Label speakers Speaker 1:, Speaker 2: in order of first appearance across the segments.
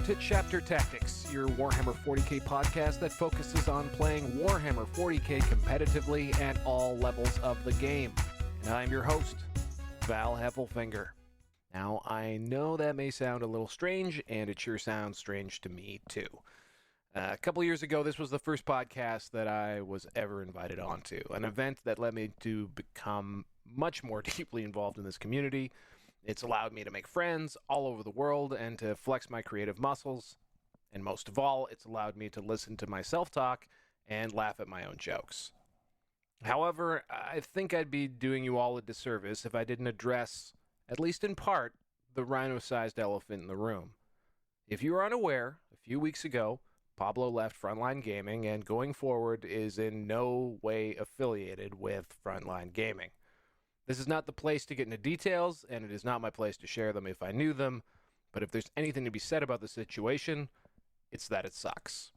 Speaker 1: to Chapter Tactics, your Warhammer 40k podcast that focuses on playing Warhammer 40k competitively at all levels of the game. And I'm your host, Val Heffelfinger. Now, I know that may sound a little strange, and it sure sounds strange to me, too. A couple years ago, this was the first podcast that I was ever invited onto, an event that led me to become much more deeply involved in this community. It's allowed me to make friends all over the world and to flex my creative muscles. And most of all, it's allowed me to listen to my self-talk and laugh at my own jokes. However, I think I'd be doing you all a disservice if I didn't address, at least in part, the rhino-sized elephant in the room. If you are unaware, a few weeks ago, Pablo left Frontline Gaming and going forward is in no way affiliated with Frontline Gaming. This is not the place to get into details, and it is not my place to share them if I knew them, but if there's anything to be said about the situation, it's that it sucks.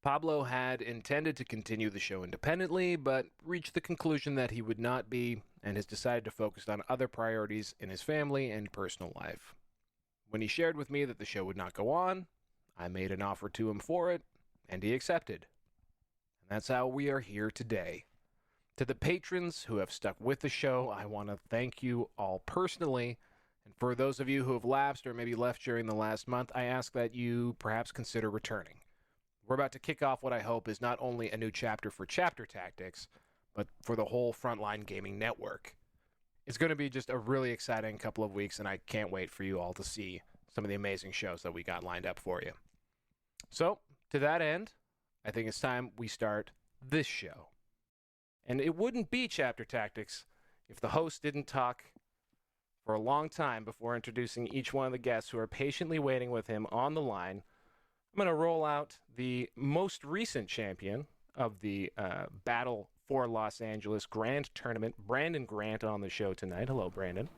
Speaker 1: Pablo had intended to continue the show independently, but reached the conclusion that he would not be, and has decided to focus on other priorities in his family and personal life. When he shared with me that the show would not go on, I made an offer to him for it, and he accepted. And that's how we are here today. To the patrons who have stuck with the show, I want to thank you all personally. And for those of you who have lapsed or maybe left during the last month, I ask that you perhaps consider returning. We're about to kick off what I hope is not only a new chapter for Chapter Tactics, but for the whole Frontline Gaming network. It's going to be just a really exciting couple of weeks, and I can't wait for you all to see some of the amazing shows that we got lined up for you. So, to that end, I think it's time we start this show. And it wouldn't be Chapter Tactics if the host didn't talk for a long time before introducing each one of the guests who are patiently waiting with him on the line. I'm going to roll out the most recent champion of the Battle for Los Angeles Grand Tournament, Brandon Grant, on the show tonight. Hello, Brandon.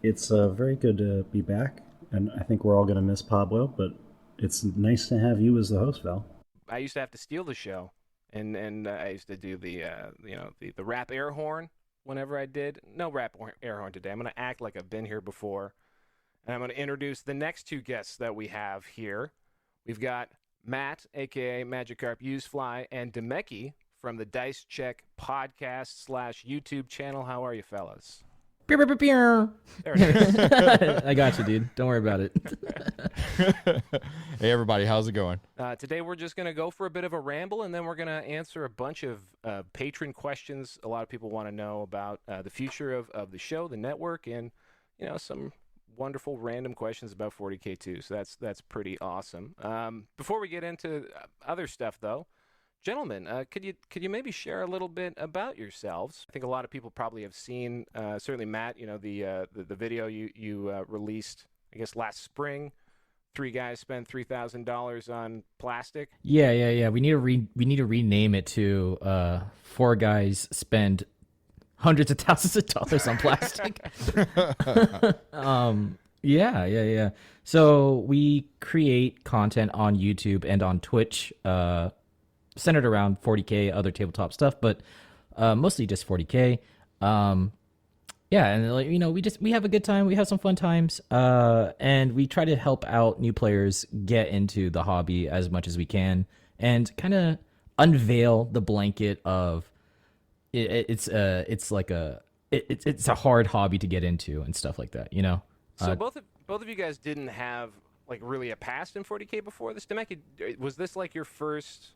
Speaker 2: It's very good to be back, and I think we're all going to miss Pablo, but it's nice to have you as the host, Val.
Speaker 1: I used to have to steal the show. And I used to do the rap air horn whenever I did. No rap air horn today. I'm going to act like I've been here before. And I'm going to introduce the next two guests that we have here. We've got Matt, a.k.a. Magikarpusedfly, and Dameki from the Dice Check podcast / YouTube channel. How are you, fellas?
Speaker 3: There it is.
Speaker 4: I got you, dude. Don't worry about it.
Speaker 3: Hey, everybody. How's it going?
Speaker 1: Today we're just going to go for a bit of a ramble, and then we're going to answer a bunch of patron questions. A lot of people want to know about the future of the show, the network, and some wonderful random questions about 40K too. So that's pretty awesome. Before we get into other stuff, though, gentlemen, could you maybe share a little bit about yourselves? I think a lot of people probably have seen, certainly Matt, the video you released, I guess, last spring. 3 guys spend $3,000 on plastic.
Speaker 4: Yeah. We need to rename it to 4 guys spend hundreds of thousands of dollars on plastic. Yeah. So we create content on YouTube and on Twitch, centered around 40K, other tabletop stuff, but mostly just 40K. And we have a good time. We have some fun times, and we try to help out new players get into the hobby as much as we can, and kind of unveil the blanket of it's a hard hobby to get into and stuff like that.
Speaker 1: So both of you guys didn't have like really a past in 40K before this. Dameki, was this like your first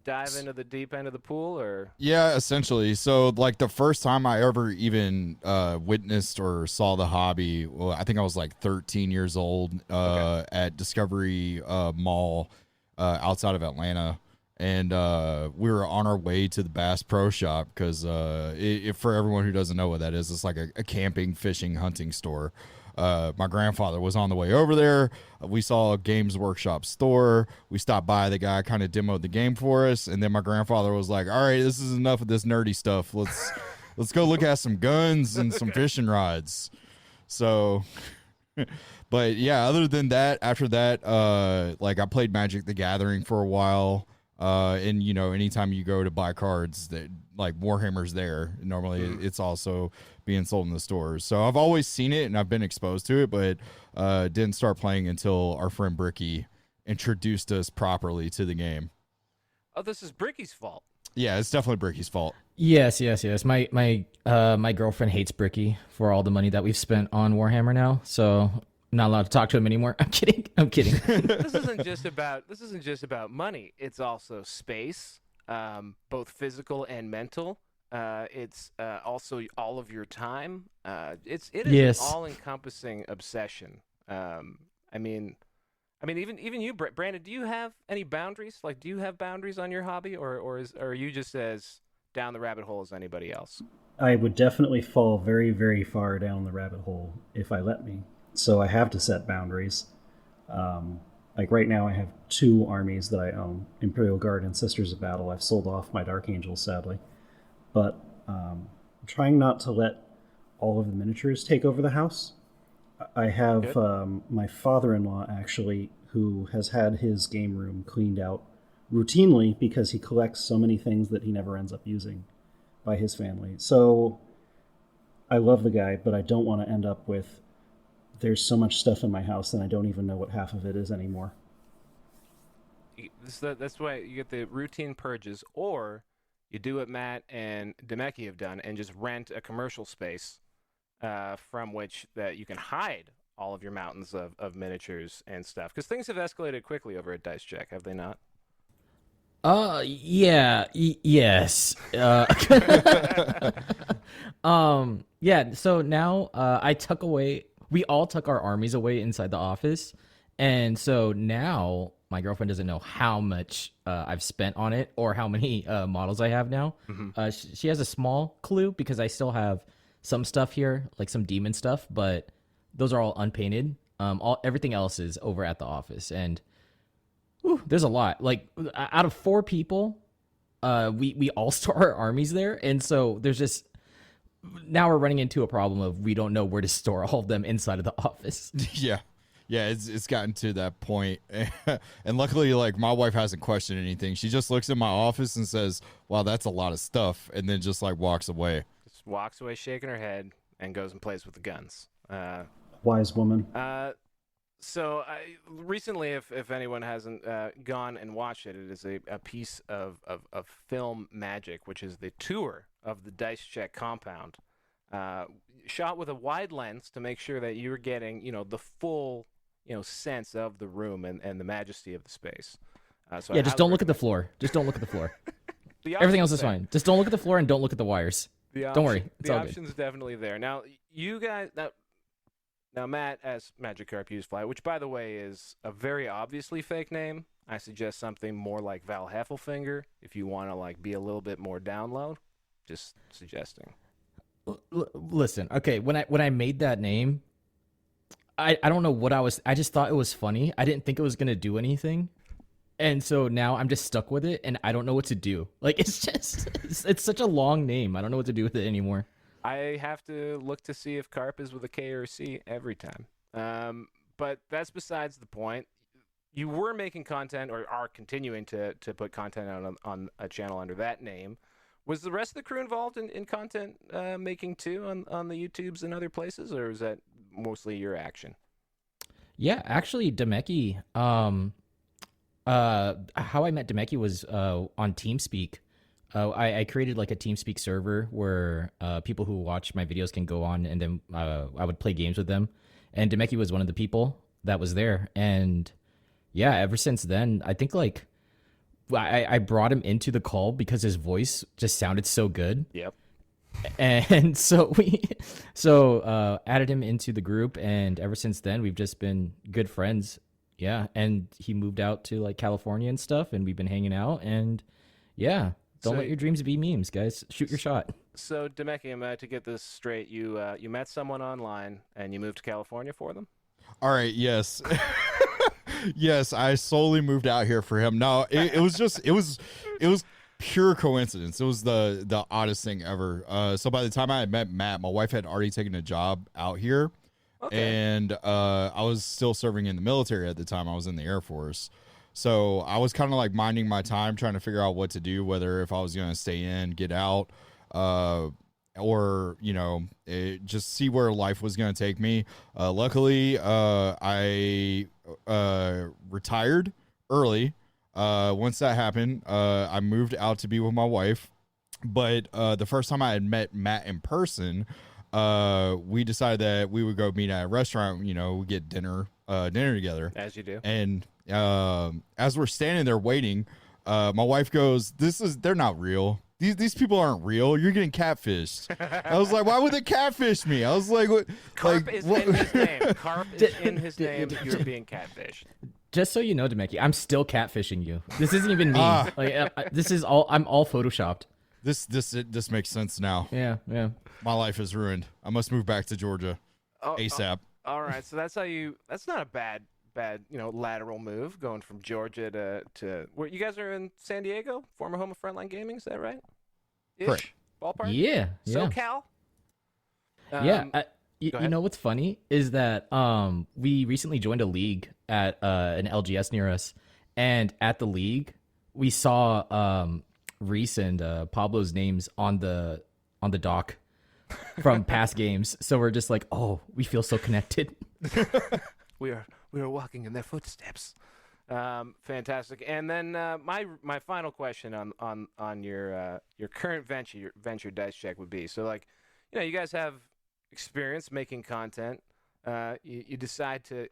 Speaker 1: dive into the deep end of the pool, or?
Speaker 3: Yeah, essentially. So, like, the first time I ever even witnessed or saw the hobby, well, I think I was like 13 years old at Discovery Mall outside of Atlanta. And we were on our way to the Bass Pro Shop because for everyone who doesn't know what that is, it's like a camping, fishing, hunting store. My grandfather was on the way over there. We saw a Games Workshop store. We stopped by. The guy kind of demoed the game for us, and then my grandfather was like, "All right, this is enough of this nerdy stuff. Let's go look at some guns and some fishing rods." So, but yeah, other than that, after that, like I played Magic the Gathering for a while. And anytime you go to buy cards, that like Warhammer's there. Normally, it's also being sold in the stores. So I've always seen it and I've been exposed to it, but didn't start playing until our friend Bricky introduced us properly to the game.
Speaker 1: Oh, this is Bricky's fault.
Speaker 3: Yeah, it's definitely Bricky's fault.
Speaker 4: Yes. My girlfriend hates Bricky for all the money that we've spent on Warhammer now, so I'm not allowed to talk to him anymore. I'm kidding.
Speaker 1: This isn't just about money. It's also space, both physical and mental. It's also all of your time. It is
Speaker 4: Yes.
Speaker 1: an all-encompassing obsession. I mean, even you, Brandon. Do you have any boundaries? Like, do you have boundaries on your hobby, or are you just as down the rabbit hole as anybody else?
Speaker 2: I would definitely fall very, very far down the rabbit hole if I let me. So I have to set boundaries. Like right now, I have 2 armies that I own: Imperial Guard and Sisters of Battle. I've sold off my Dark Angels, sadly, but I'm trying not to let all of the miniatures take over the house. I have my father-in-law, actually, who has had his game room cleaned out routinely because he collects so many things that he never ends up using by his family. So I love the guy, but I don't want to end up with, there's so much stuff in my house and I don't even know what half of it is anymore.
Speaker 1: That's why you get the routine purges, or you do what Matt and Dameki have done and just rent a commercial space from which that you can hide all of your mountains of miniatures and stuff. Because things have escalated quickly over at Dice Check, have they not?
Speaker 4: Yes. Yeah, so now we all tuck our armies away inside the office. And so now my girlfriend doesn't know how much I've spent on it or how many models I have now. Mm-hmm. She has a small clue because I still have some stuff here, like some demon stuff, but those are all unpainted. Everything else is over at the office, and there's a lot. Like out of 4 people, we all store our armies there, and so there's just now we're running into a problem of we don't know where to store all of them inside of the office.
Speaker 3: Yeah, it's gotten to that point, and luckily, like my wife hasn't questioned anything. She just looks at my office and says, "Wow, that's a lot of stuff," and then just like walks away.
Speaker 1: Walks away shaking her head and goes and plays with the guns.
Speaker 2: Wise woman.
Speaker 1: So recently, if anyone hasn't gone and watched it, it is a piece of film magic, which is the tour of the Dice Check compound, shot with a wide lens to make sure that you're getting the full sense of the room and the majesty of the space. So
Speaker 4: just don't look at the floor. Just don't look at the floor. Everything else is fine. Just don't look at the floor and don't look at the wires. Don't worry. It's all good.
Speaker 1: The option's definitely there. Now, you guys... Now, Matt as Magikarpusedfly, which, by the way, is a very obviously fake name. I suggest something more like Val Heffelfinger if you want to be a little bit more download. Just suggesting.
Speaker 4: Listen, okay, when I made that name, I don't know what I just thought it was funny. I didn't think it was going to do anything. And so now I'm just stuck with it, and I don't know what to do. Like, it's such a long name. I don't know what to do with it anymore.
Speaker 1: I have to look to see if Carp is with a K or a C every time. But that's besides the point. You were making content, or are continuing to put content out on a channel under that name. Was the rest of the crew involved in content making too on the YouTubes and other places, or is that mostly your action?
Speaker 4: Yeah, actually, Dameki... how I met Dameki was on TeamSpeak. I created like a TeamSpeak server where people who watch my videos can go on, and then I would play games with them. And Dameki was one of the people that was there. And yeah, ever since then, I think like I brought him into the call because his voice just sounded so good.
Speaker 1: Yep.
Speaker 4: And so we added him into the group, and ever since then we've just been good friends. Yeah, and he moved out to like California and stuff, and we've been hanging out. And yeah, don't let your dreams be memes, guys. Shoot your shot. So
Speaker 1: Dameki, to get this straight, you met someone online and you moved to California for them?
Speaker 3: All right. Yes. Yes, I solely moved out here for him. No, it was pure coincidence. It was the oddest thing ever. So by the time I had met Matt, my wife had already taken a job out here. Okay. And I was still serving in the military at the time. I was in the Air Force. So I was kind of like minding my time, trying to figure out what to do, whether if I was going to stay in, get out, or, just see where life was going to take me. Luckily, I retired early. Once that happened, I moved out to be with my wife. But the first time I had met Matt in person, we decided that we would go meet at a restaurant. You know, we get dinner together,
Speaker 1: As you do.
Speaker 3: and as we're standing there waiting, my wife goes, they're not real. These people aren't real. You're getting catfished. I was like, why would they catfish me? I was like, what?
Speaker 1: Carp
Speaker 3: like,
Speaker 1: is
Speaker 3: what?
Speaker 1: in his name. Carp is in his name. You're being catfished.
Speaker 4: Just so you know, Dameki, I'm still catfishing you. This isn't even me. This is all. I'm all photoshopped.
Speaker 3: This makes sense now.
Speaker 4: Yeah.
Speaker 3: My life is ruined. I must move back to Georgia ASAP.
Speaker 1: All right, so that's how you. That's not a bad lateral move going from Georgia to where you guys are in San Diego, former home of Frontline Gaming. Is that right?
Speaker 3: Correct.
Speaker 1: Ballpark.
Speaker 4: Yeah.
Speaker 1: SoCal.
Speaker 4: You know what's funny is that we recently joined a league at an LGS near us, and at the league we saw Reese and Pablo's names on the dock from past games. So we're just like, oh, we feel so connected.
Speaker 1: We are walking in their footsteps. Fantastic. And then my final question on your current venture Dice Check would be, so like, you know, you guys have experience making content. You decide to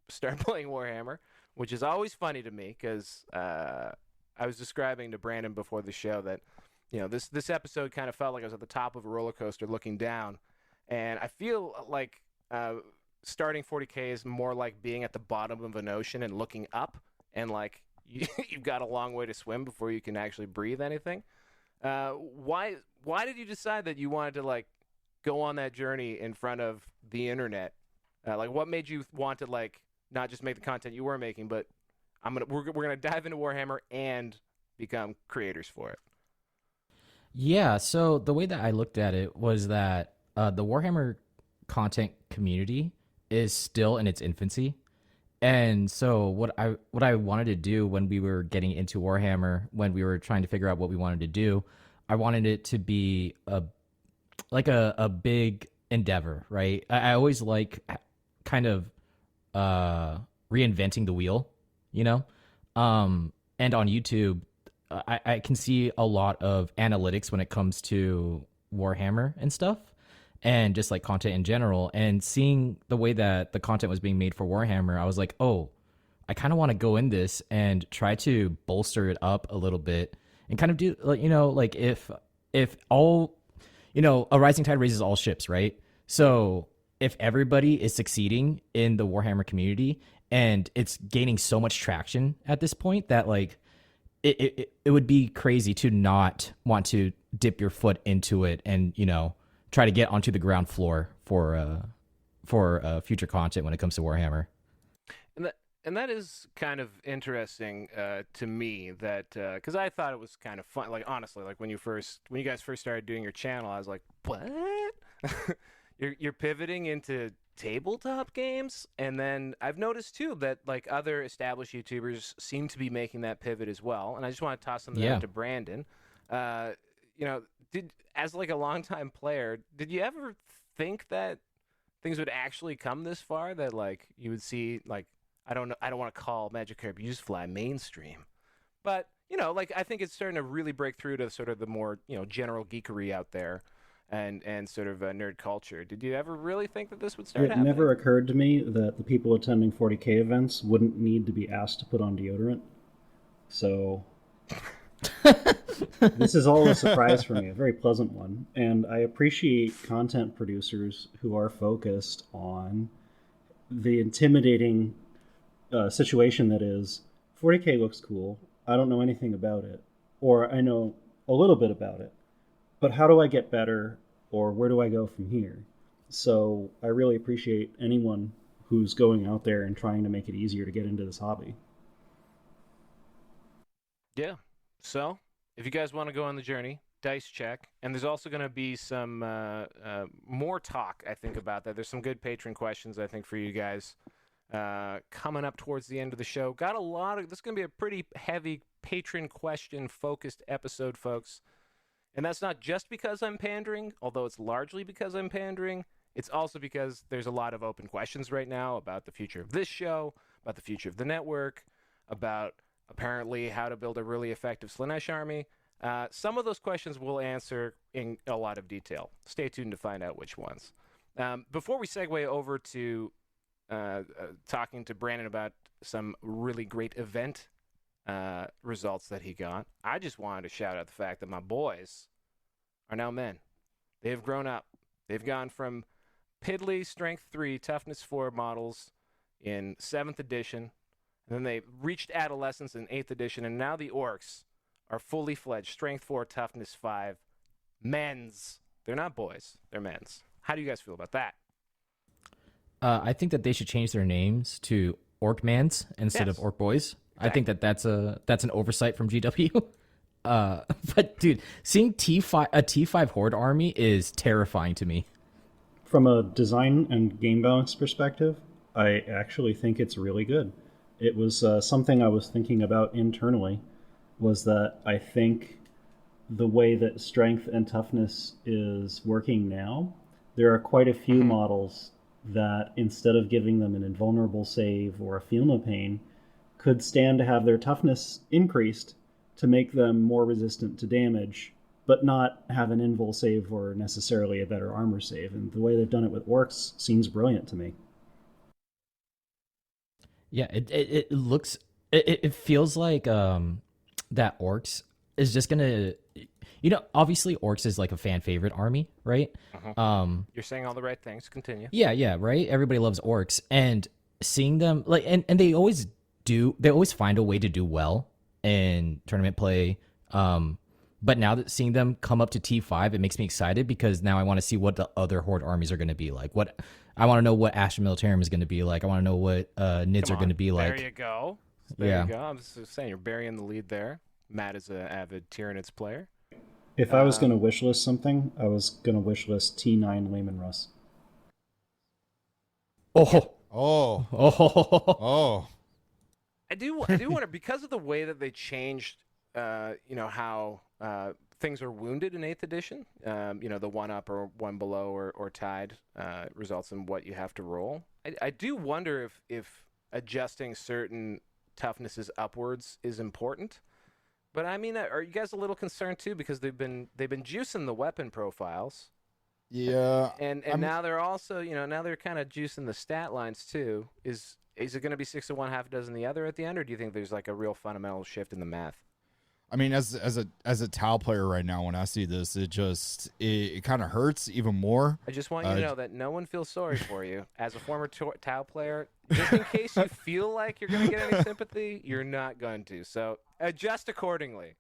Speaker 1: start playing Warhammer, which is always funny to me because I was describing to Brandon before the show that, you know, this episode kind of felt like I was at the top of a roller coaster looking down, and I feel like starting 40K is more like being at the bottom of an ocean and looking up, and like you've got a long way to swim before you can actually breathe anything. Why did you decide that you wanted to like go on that journey in front of the internet? Like, what made you want to like not just make the content you were making, but we're gonna dive into Warhammer and become creators for it?
Speaker 4: Yeah, so the way that I looked at it was that the Warhammer content community is still in its infancy. And so what I wanted to do when we were getting into Warhammer, when we were trying to figure out what we wanted to do, I wanted it to be a big endeavor, right? I always like kind of reinventing the wheel, you know? And on YouTube, I can see a lot of analytics when it comes to Warhammer and stuff, and just like content in general. And seeing the way that the content was being made for Warhammer, I was like, oh, I kind of want to go in this and try to bolster it up a little bit and kind of do, you know, like if all, you know, a rising tide raises all ships, right? So if everybody is succeeding in the Warhammer community and it's gaining so much traction at this point that like it would be crazy to not want to dip your foot into it and, you know, try to get onto the ground floor for future content when it comes to Warhammer.
Speaker 1: And that is kind of interesting to me, that because I thought it was kind of fun. Like, honestly, like when you guys first started doing your channel, I was like, what? You're pivoting into tabletop games? And then I've noticed too that like other established YouTubers seem to be making that pivot as well. And I just want to toss something out to Brandon. You know, as like a longtime player, did you ever think that things would actually come this far? That like you would see, like, I don't want to call Magikarpusedfly mainstream, but you know, like I think it's starting to really break through to sort of the more, you know, general geekery out there, and sort of nerd culture. Did you ever really think that this would start happening?
Speaker 2: It never occurred to me that the people attending 40K events wouldn't need to be asked to put on deodorant. So this is all a surprise for me, a very pleasant one. And I appreciate content producers who are focused on the intimidating situation that is 40K looks cool. I don't know anything about it, or I know a little bit about it, but how do I get better, or where do I go from here? So I really appreciate anyone who's going out there and trying to make it easier to get into this hobby.
Speaker 1: Yeah. So if you guys want to go on the journey, Dice Check, and there's also going to be some more talk, I think, about that. There's some good patron questions, I think, for you guys coming up towards the end of the show. Got a lot of, this is going to be a pretty heavy patron question focused episode, folks. And that's not just because I'm pandering, although it's largely because I'm pandering. It's also because there's a lot of open questions right now about the future of this show, about the future of the network, about apparently how to build a really effective Slaanesh army. Some of those questions we'll answer in a lot of detail. Stay tuned to find out which ones. Before we segue over to talking to Brandon about some really great event results that he got, I just wanted to shout out the fact that my boys are now men. They have grown up. They've gone from piddly Strength 3, Toughness 4 models in 7th edition, and then they reached adolescence in 8th edition, and now the Orcs are fully fledged Strength 4, Toughness 5 men's. They're not boys. They're men's. How do you guys feel about that?
Speaker 4: I think that they should change their names to Orc Mans instead of Orc Boys. Exactly. I think that that's an oversight from GW. But dude, seeing a T5 Horde army is terrifying to me.
Speaker 2: From a design and game balance perspective, I actually think it's really good. It was something I was thinking about internally, was that I think the way that strength and toughness is working now, there are quite a few models that instead of giving them an invulnerable save or a feel no pain, could stand to have their toughness increased to make them more resistant to damage, but not have an invul save or necessarily a better armor save. And the way they've done it with orcs seems brilliant to me.
Speaker 4: Yeah, it looks, it feels like that orcs is just gonna, obviously orcs is like a fan favorite army, right?
Speaker 1: You're saying all the right things. Continue.
Speaker 4: Yeah, right. Everybody loves orcs, and seeing them like, and they always find a way to do well in tournament play. But now that seeing them come up to T5, it makes me excited because now I want to see what the other Horde armies are going to be like. I want to know what Astra Militarum is going to be like. I want to know what Nids are going to be like.
Speaker 1: There you go. There you go. I'm just saying, you're burying the lead there. Matt is an avid Tyranids player.
Speaker 2: If I was going to wish list something, I was going to wish list T9 Lehman Russ.
Speaker 1: I do wonder, because of the way that they changed, how things are wounded in 8th edition. The one up or one below or tied results in what you have to roll. I do wonder if adjusting certain toughnesses upwards is important. But I mean, are you guys a little concerned too, because they've been juicing the weapon profiles?
Speaker 3: Yeah.
Speaker 1: And now they're also, now they're kind of juicing the stat lines too. Is it going to be 6 of one, half a dozen the other at the end, or do you think there's like a real fundamental shift in the math?
Speaker 3: I mean, as a Tau player right now, when I see this, it kind of hurts even more.
Speaker 1: I just want you to know that no one feels sorry for you. As a former Tau player, just in case you feel like you're going to get any sympathy, you're not going to. So adjust accordingly.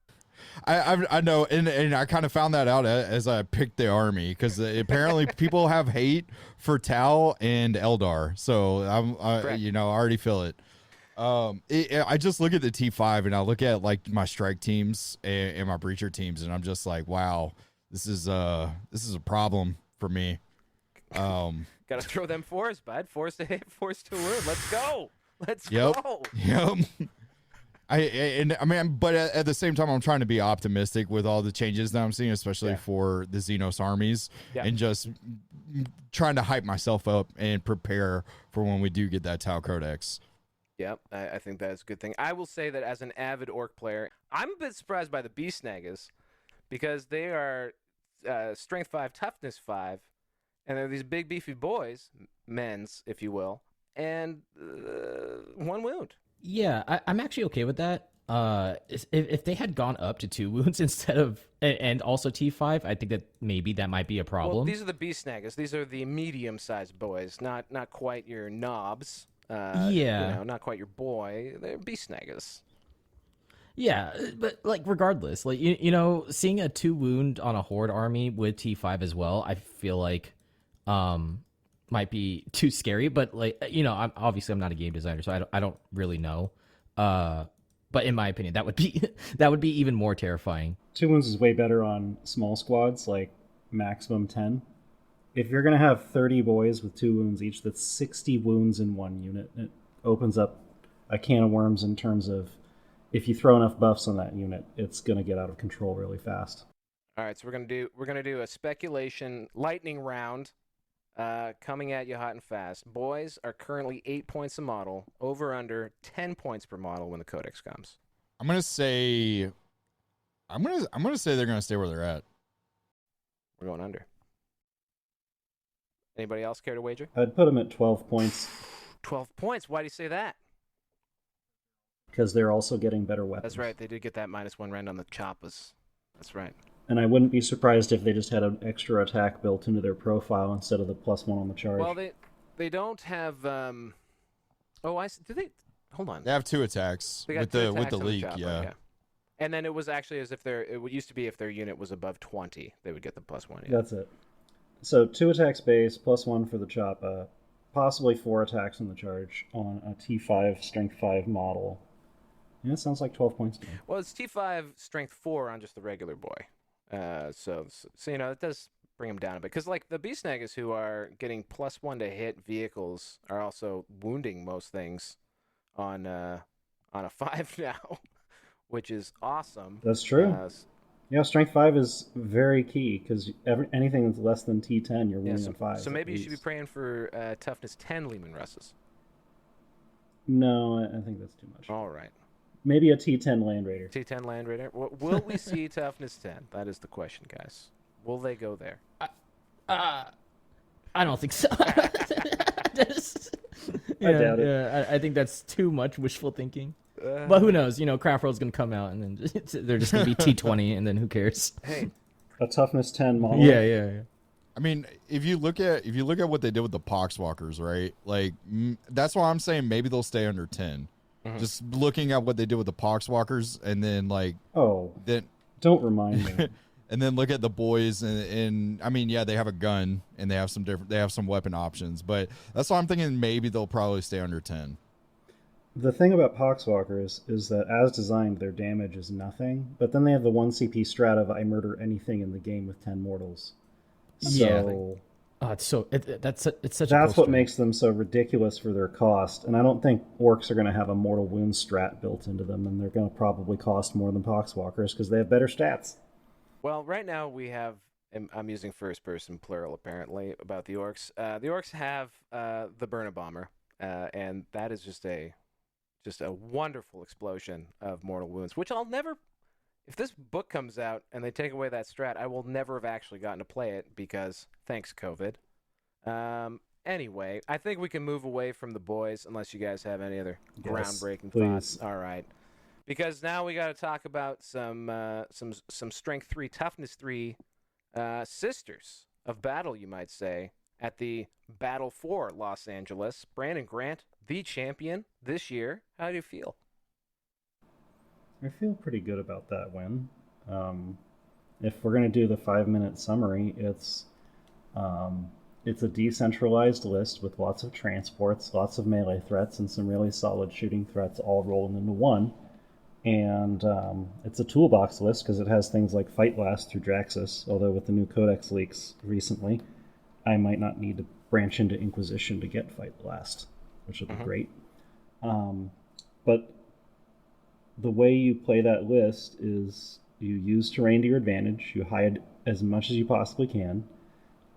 Speaker 3: I know, and I kind of found that out as I picked the army, because apparently people have hate for Tau and Eldar. So I already feel it. I just look at the T5 and I look at like my strike teams and my breacher teams, and I'm just like, wow, this is a problem for me.
Speaker 1: Got to throw them fours, bud. Force to hit, force to wound. Let's go. Let's go.
Speaker 3: Yep. But at the same time, I'm trying to be optimistic with all the changes that I'm seeing, especially for the Xenos armies, and just trying to hype myself up and prepare for when we do get that Tau Codex.
Speaker 1: Yep, I think that's a good thing. I will say that as an avid Orc player, I'm a bit surprised by the Beast Snaggers, because they are Strength 5, Toughness 5, and they're these big beefy boys, men's, if you will, and one wound.
Speaker 4: Yeah, I'm actually okay with that. If they had gone up to 2 wounds instead of, and also T5, I think that maybe that might be a problem.
Speaker 1: Well, these are the Beast Snaggers. These are the medium-sized boys, not quite your knobs. Not quite your boy. They're Beast Snaggers.
Speaker 4: Yeah, but like regardless, like seeing a 2 wound on a Horde army with T5 as well, I feel like might be too scary. But like I'm not a game designer, so I don't really know. But in my opinion, that would be even more terrifying.
Speaker 2: 2 wounds is way better on small squads, like maximum 10. If you're going to have 30 boys with 2 wounds each, that's 60 wounds in one unit. It opens up a can of worms in terms of, if you throw enough buffs on that unit, it's going to get out of control really fast.
Speaker 1: All right, so we're gonna do a speculation lightning round. Coming at you hot and fast. Boys are currently 8 points a model, over under 10 points per model when the codex comes.
Speaker 3: I'm gonna say they're gonna stay where they're at.
Speaker 1: We're going under. Anybody else care to wager?
Speaker 2: I'd put them at 12 points
Speaker 1: 12 points. Why do you say that?
Speaker 2: because they're also getting better weapons.
Speaker 1: That's right. They did get that -1 rend on the choppas. That's right.
Speaker 2: And I wouldn't be surprised if they just had an extra attack built into their profile instead of the +1 on the charge.
Speaker 1: Well, they don't have. Do they? Hold on.
Speaker 3: They have 2 attacks
Speaker 1: They got
Speaker 3: with
Speaker 1: 2
Speaker 3: the
Speaker 1: attacks on the
Speaker 3: leak.
Speaker 1: chopper,
Speaker 3: Yeah.
Speaker 1: And then it was actually as if it used to be if their unit was above 20, they would get the +1. Yeah.
Speaker 2: That's it. So 2 attacks base, +1 for the choppa, possibly 4 attacks on the charge on a T5 Strength 5 model. Yeah, it sounds like 12 points to me.
Speaker 1: Well, it's T5 Strength 4 on just the regular boy. So it does bring them down a bit. Because, like, the Beast Nagas who are getting +1 to hit vehicles are also wounding most things on a 5 now, which is awesome.
Speaker 2: That's true. Yeah, Strength 5 is very key because anything that's less than T10, you're winning on 5.
Speaker 1: So maybe you should be praying for Toughness 10 Lehman Russes.
Speaker 2: No, I think that's too much.
Speaker 1: All right.
Speaker 2: Maybe a T10 Land Raider.
Speaker 1: T10 Land Raider. Will we see Toughness 10? That is the question, guys. Will they go there?
Speaker 4: I don't think so.
Speaker 2: I doubt it.
Speaker 4: Yeah, I think that's too much wishful thinking. But who knows? Craft World's gonna come out and then they're just gonna be T20, and then who cares?
Speaker 1: Hey,
Speaker 2: A Toughness 10 model.
Speaker 4: Yeah.
Speaker 3: I mean, if you look at what they did with the Poxwalkers, right? Like that's why I'm saying maybe they'll stay under 10.
Speaker 1: Mm-hmm.
Speaker 3: Just looking at what they did with the Poxwalkers, and then
Speaker 2: Don't remind me.
Speaker 3: and then look at the boys, and I mean, yeah, they have a gun and they have some weapon options, but that's why I'm thinking maybe they'll probably stay under 10.
Speaker 2: The thing about Poxwalkers is that as designed, their damage is nothing, but then they have the 1 CP strat of I murder anything in the game with 10 mortals. So
Speaker 4: it's such.
Speaker 2: that's what makes them so ridiculous for their cost, and I don't think orcs are going to have a mortal wound strat built into them, and they're going to probably cost more than Poxwalkers because they have better stats.
Speaker 1: well, right now we have. I'm using first person plural apparently about the orcs. The orcs have the Burner Bomber, and that is just a wonderful explosion of mortal wounds, which I'll never. If this book comes out and they take away that strat, I will never have actually gotten to play it because thanks COVID. Anyway, I think we can move away from the boys unless you guys have any other groundbreaking thoughts. All right, because now we got to talk about some Strength 3, Toughness 3 sisters of battle, you might say, at the Battle for Los Angeles. Brandon Grant, the champion this year. How do you feel?
Speaker 2: I feel pretty good about that win. If we're going to do the 5-minute summary, it's a decentralized list with lots of transports, lots of melee threats, and some really solid shooting threats all rolling into one. And it's a toolbox list because it has things like Fight Blast through Draxus, although with the new Codex leaks recently, I might not need to branch into Inquisition to get Fight Blast, which would be great. But the way you play that list is you use terrain to your advantage, you hide as much as you possibly can,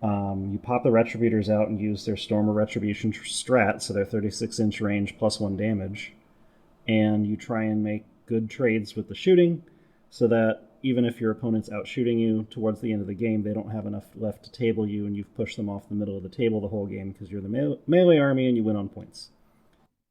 Speaker 2: you pop the Retributors out and use their Storm of Retribution strat, so they're 36-inch range +1 damage, and you try and make good trades with the shooting so that even if your opponent's out shooting you towards the end of the game, they don't have enough left to table you, and you've pushed them off the middle of the table the whole game because you're the melee army and you win on points.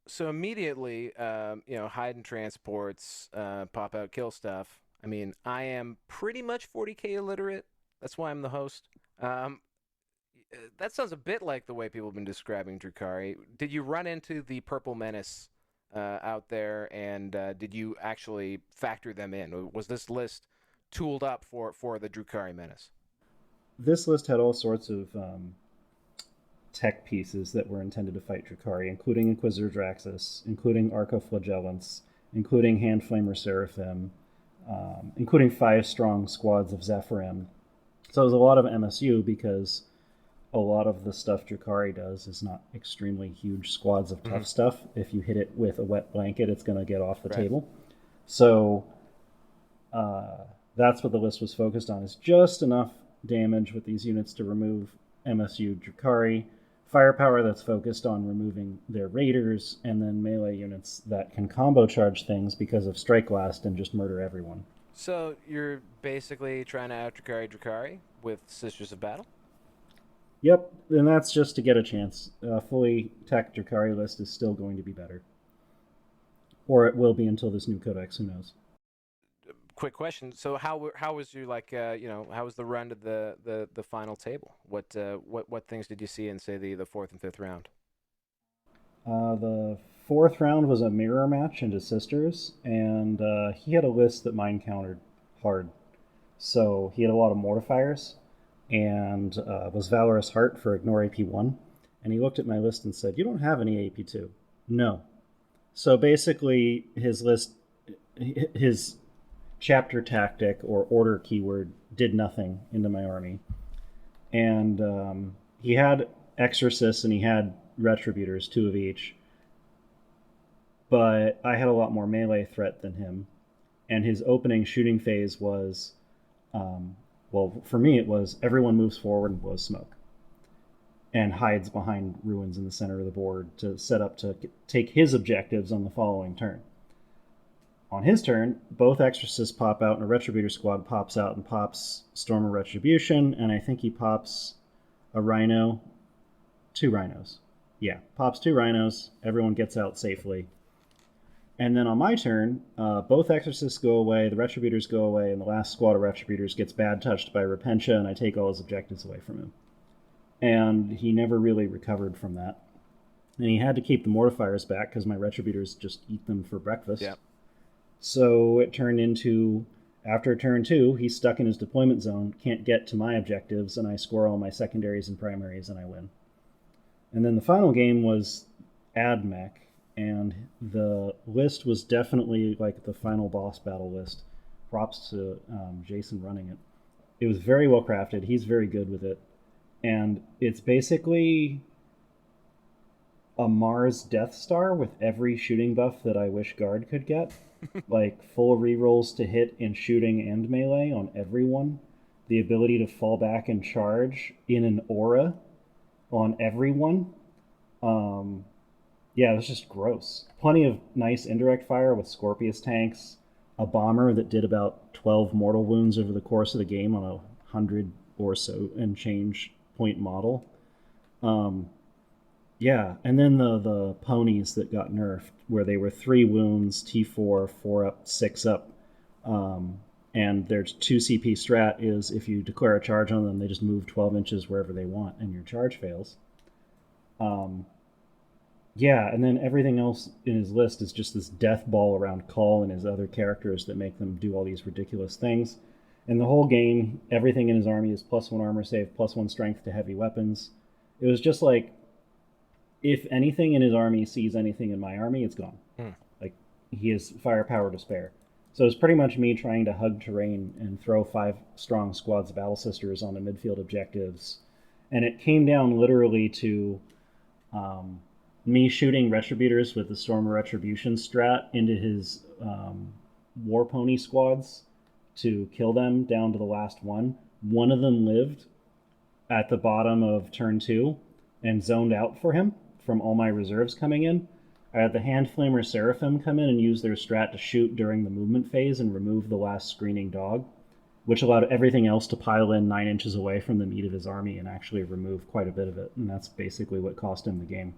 Speaker 1: So immediately, hide and transports, pop out, kill stuff. I mean, I am pretty much 40k illiterate. That's why I'm the host. That sounds a bit like the way people have been describing Drukhari. Did you run into the Purple Menace out there, and did you actually factor them in? Was this list tooled up for the Drukhari Menace?
Speaker 2: This list had all sorts of tech pieces that were intended to fight Drukhari, including Inquisitor Draxus, including Arcoflagellants, including Handflamer Seraphim, including 5 strong squads of Zephyrim. So there's a lot of MSU because a lot of the stuff Drukhari does is not extremely huge squads of tough stuff. If you hit it with a wet blanket, it's going to get off the table. So that's what the list was focused on, is just enough damage with these units to remove MSU Drakari, firepower that's focused on removing their raiders, and then melee units that can combo charge things because of Strike Blast and just murder everyone.
Speaker 1: So you're basically trying to out Drakari with Sisters of Battle?
Speaker 2: Yep, and that's just to get a chance. Fully tech Drakari list is still going to be better. Or it will be until this new codex, who knows.
Speaker 1: Quick question. So how was you how was the run to the final table? What things did you see in, say, the fourth and fifth round?
Speaker 2: The fourth round was a mirror match into Sisters, and he had a list that mine countered hard. So he had a lot of mortifiers, and was Valorous Heart for Ignore AP1. And he looked at my list and said, "You don't have any AP2." No. So basically, his chapter tactic or order keyword did nothing into my army. And he had Exorcists and he had Retributors, 2 of each. But I had a lot more melee threat than him. And his opening shooting phase was, for me it was everyone moves forward and blows smoke. And hides behind ruins in the center of the board to set up to take his objectives on the following turn. On his turn, both Exorcists pop out, and a Retributor squad pops out and pops Storm of Retribution, and I think he pops a Rhino. 2 Rhinos. Yeah, pops 2 Rhinos. Everyone gets out safely. And then on my turn, both Exorcists go away, the Retributors go away, and the last squad of Retributors gets bad touched by Repentia, and I take all his objectives away from him. And he never really recovered from that. And he had to keep the mortifiers back because my Retributors just eat them for breakfast.
Speaker 1: Yep.
Speaker 2: So it turned into, after turn 2, he's stuck in his deployment zone, can't get to my objectives, and I score all my secondaries and primaries, and I win. And then the final game was AdMech, and the list was definitely like the final boss battle list. Props to Jason running it. It was very well crafted. He's very good with it. And it's basically a Mars Death Star with every shooting buff that I wish Guard could get. Like full rerolls to hit in shooting and melee on everyone. The ability to fall back and charge in an aura on everyone. Yeah, it was just gross. Plenty of nice indirect fire with Scorpius tanks. A bomber that did about 12 mortal wounds over the course of the game on a 100 or so and change point model. Yeah, and then the ponies that got nerfed, where they were 3 wounds, T4, 4 up, 6 up. And their 2 CP strat is if you declare a charge on them, they just move 12 inches wherever they want, and your charge fails. Yeah, and then everything else in his list is just this death ball around Call and his other characters that make them do all these ridiculous things. And the whole game, everything in his army is +1 armor save, +1 strength to heavy weapons. It was just like, if anything in his army sees anything in my army, it's gone. Like, he has firepower to spare. So it's pretty much me trying to hug terrain and throw 5 strong squads of Battle Sisters on the midfield objectives. And it came down literally to me shooting Retributors with the Storm of Retribution strat into his War Pony squads to kill them down to the last one. One of them lived at the bottom of turn 2 and zoned out for him from all my reserves coming in. I had the Hand Flamer Seraphim come in and use their strat to shoot during the movement phase and remove the last screening dog, which allowed everything else to pile in 9 inches away from the meat of his army and actually remove quite a bit of it. And that's basically what cost him the game.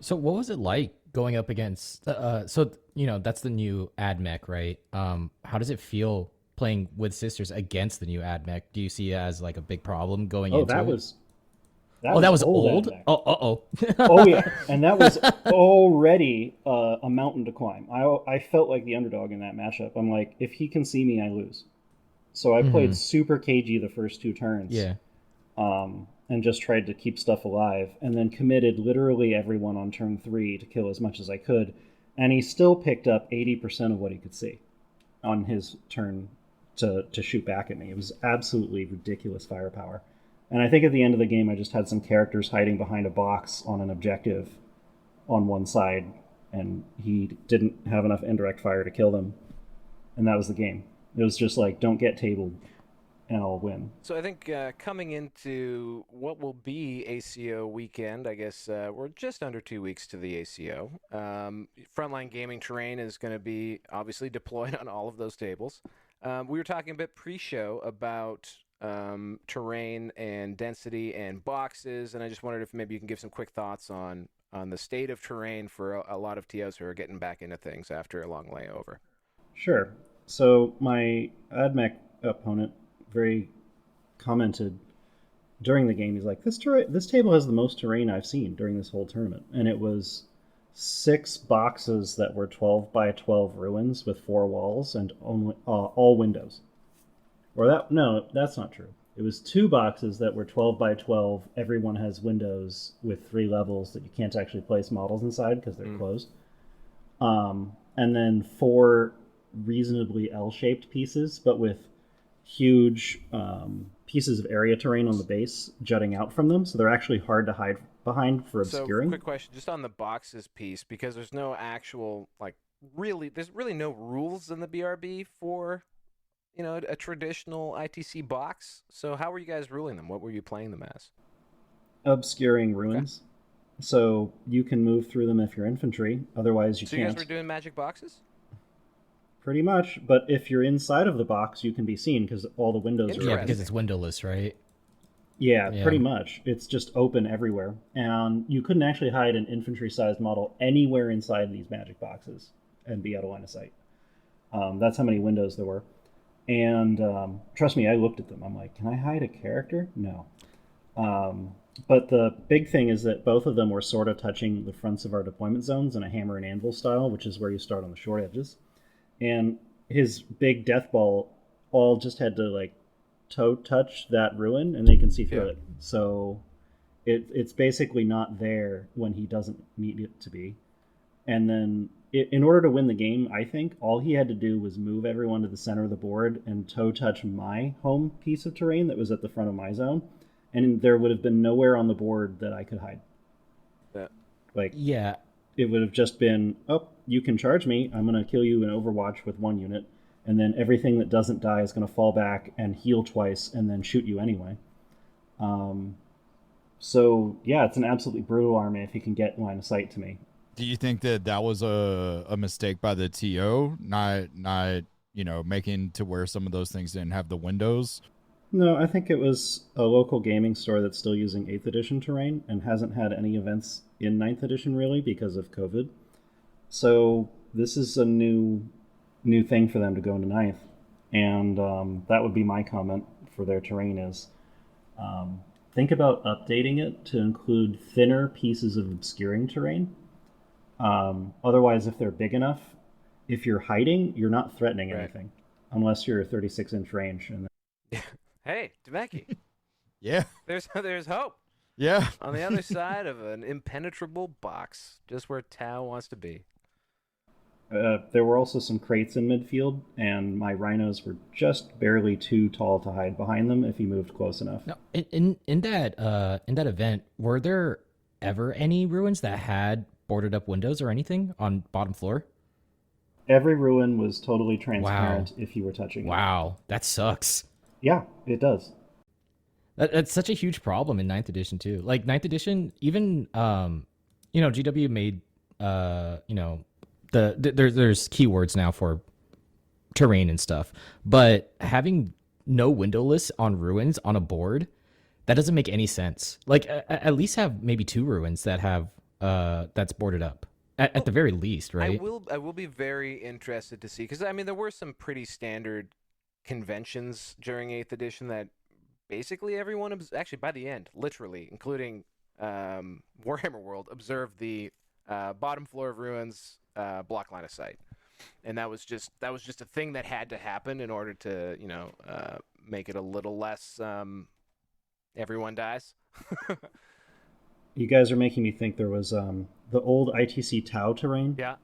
Speaker 4: So what was it like going up against, that's the new AdMech, right? How does it feel playing with Sisters against the new AdMech? Do you see it as like a big problem going into it?
Speaker 2: That was
Speaker 4: old?
Speaker 2: AdMech.
Speaker 4: Oh,
Speaker 2: Oh yeah, and that was already a mountain to climb. I felt like the underdog in that matchup. I'm like, if he can see me, I lose. So I played super cagey the first 2 turns.
Speaker 4: Yeah.
Speaker 2: And just tried to keep stuff alive, and then committed literally everyone on turn 3 to kill as much as I could, and he still picked up 80% of what he could see on his turn to shoot back at me. It was absolutely ridiculous firepower. And I think at the end of the game, I just had some characters hiding behind a box on an objective on one side, and he didn't have enough indirect fire to kill them, and that was the game. It was just like, don't get tabled. and I'll win.
Speaker 1: So I think coming into what will be ACO weekend, I guess we're just under 2 weeks to the ACO. Frontline Gaming Terrain is going to be obviously deployed on all of those tables. We were talking a bit pre-show about terrain and density and boxes, and I just wondered if maybe you can give some quick thoughts on the state of terrain for a lot of TOs who are getting back into things after a long layover.
Speaker 2: Sure. So my AdMech opponent very commented during the game. He's like, this table has the most terrain I've seen during this whole tournament, and it was 6 boxes that were 12 by 12 ruins with 4 walls and only all windows. No, that's not true. It was 2 boxes that were 12 by 12. Everyone has windows with 3 levels that you can't actually place models inside because they're closed. And then 4 reasonably L-shaped pieces, but with huge pieces of area terrain on the base jutting out from them, so they're actually hard to hide behind for obscuring.
Speaker 1: So, quick question, just on the boxes piece, because there's no actual, there's really no rules in the BRB for, a traditional ITC box. So how were you guys ruling them? What were you playing them as?
Speaker 2: Obscuring ruins. Okay. So you can move through them if you're infantry, otherwise you can't.
Speaker 1: So you guys were doing magic boxes?
Speaker 2: Pretty much, but if you're inside of the box, you can be seen because all the windows are...
Speaker 4: Yeah, because it's windowless, right?
Speaker 2: Yeah, pretty much. It's just open everywhere. And you couldn't actually hide an infantry-sized model anywhere inside these magic boxes and be out of line of sight. That's how many windows there were. And trust me, I looked at them. I'm like, can I hide a character? No. But the big thing is that both of them were sort of touching the fronts of our deployment zones in a hammer and anvil style, which is where you start on the short edges. And his big death ball all just had to toe touch that ruin and they can see through it. So it's basically not there when he doesn't need it to be. And then in order to win the game, I think all he had to do was move everyone to the center of the board and toe touch my home piece of terrain that was at the front of my zone. And there would have been nowhere on the board that I could hide. It would have just been, you can charge me. I'm going to kill you in Overwatch with 1 unit. And then everything that doesn't die is going to fall back and heal twice and then shoot you anyway. So, yeah, it's an absolutely brutal army if he can get line of sight to me.
Speaker 3: Do you think that was a mistake by the TO, not making to where some of those things didn't have the windows?
Speaker 2: No, I think it was a local gaming store that's still using 8th edition terrain and hasn't had any events in 9th edition really because of COVID. So this is a new thing for them to go into 9th. And that would be my comment for their terrain is think about updating it to include thinner pieces of obscuring terrain. Otherwise, if they're big enough, if you're hiding, you're not threatening anything unless you're a 36-inch range. And
Speaker 1: Hey, Dameki.
Speaker 3: Yeah.
Speaker 1: There's hope.
Speaker 3: Yeah.
Speaker 1: On the other side of an impenetrable box, just where Tau wants to be.
Speaker 2: There were also some crates in midfield, and my rhinos were just barely too tall to hide behind them if he moved close enough.
Speaker 4: Now, in that event, were there ever any ruins that had boarded up windows or anything on bottom floor?
Speaker 2: Every ruin was totally transparent if you were touching it.
Speaker 4: Wow, that sucks.
Speaker 2: Yeah, it does.
Speaker 4: That's such a huge problem in 9th edition too. Like 9th edition, even GW made there's keywords now for terrain and stuff, but having no windowless on ruins on a board, that doesn't make any sense. Like at least have maybe 2 ruins that have that's boarded up at the very least, right?
Speaker 1: I will be very interested to see, because I mean there were some pretty standard conventions during 8th edition that basically everyone actually by the end, literally, including Warhammer World, observed the bottom floor of ruins block line of sight, and that was just a thing that had to happen in order to make it a little less everyone dies.
Speaker 2: You guys are making me think there was the old ITC Tau terrain.
Speaker 1: Yeah.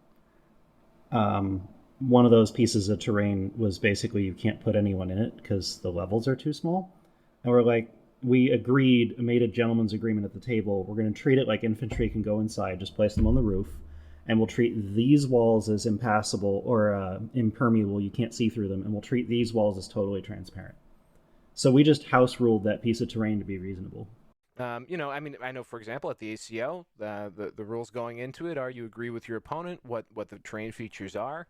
Speaker 2: One of those pieces of terrain was basically you can't put anyone in it because the levels are too small. And we're like, we agreed, made a gentleman's agreement at the table. We're going to treat it like infantry can go inside, just place them on the roof. And we'll treat these walls as impassable or impermeable. You can't see through them. And we'll treat these walls as totally transparent. So we just house ruled that piece of terrain to be reasonable.
Speaker 1: I know, for example, at the ACO, the rules going into it are you agree with your opponent, what the terrain features are.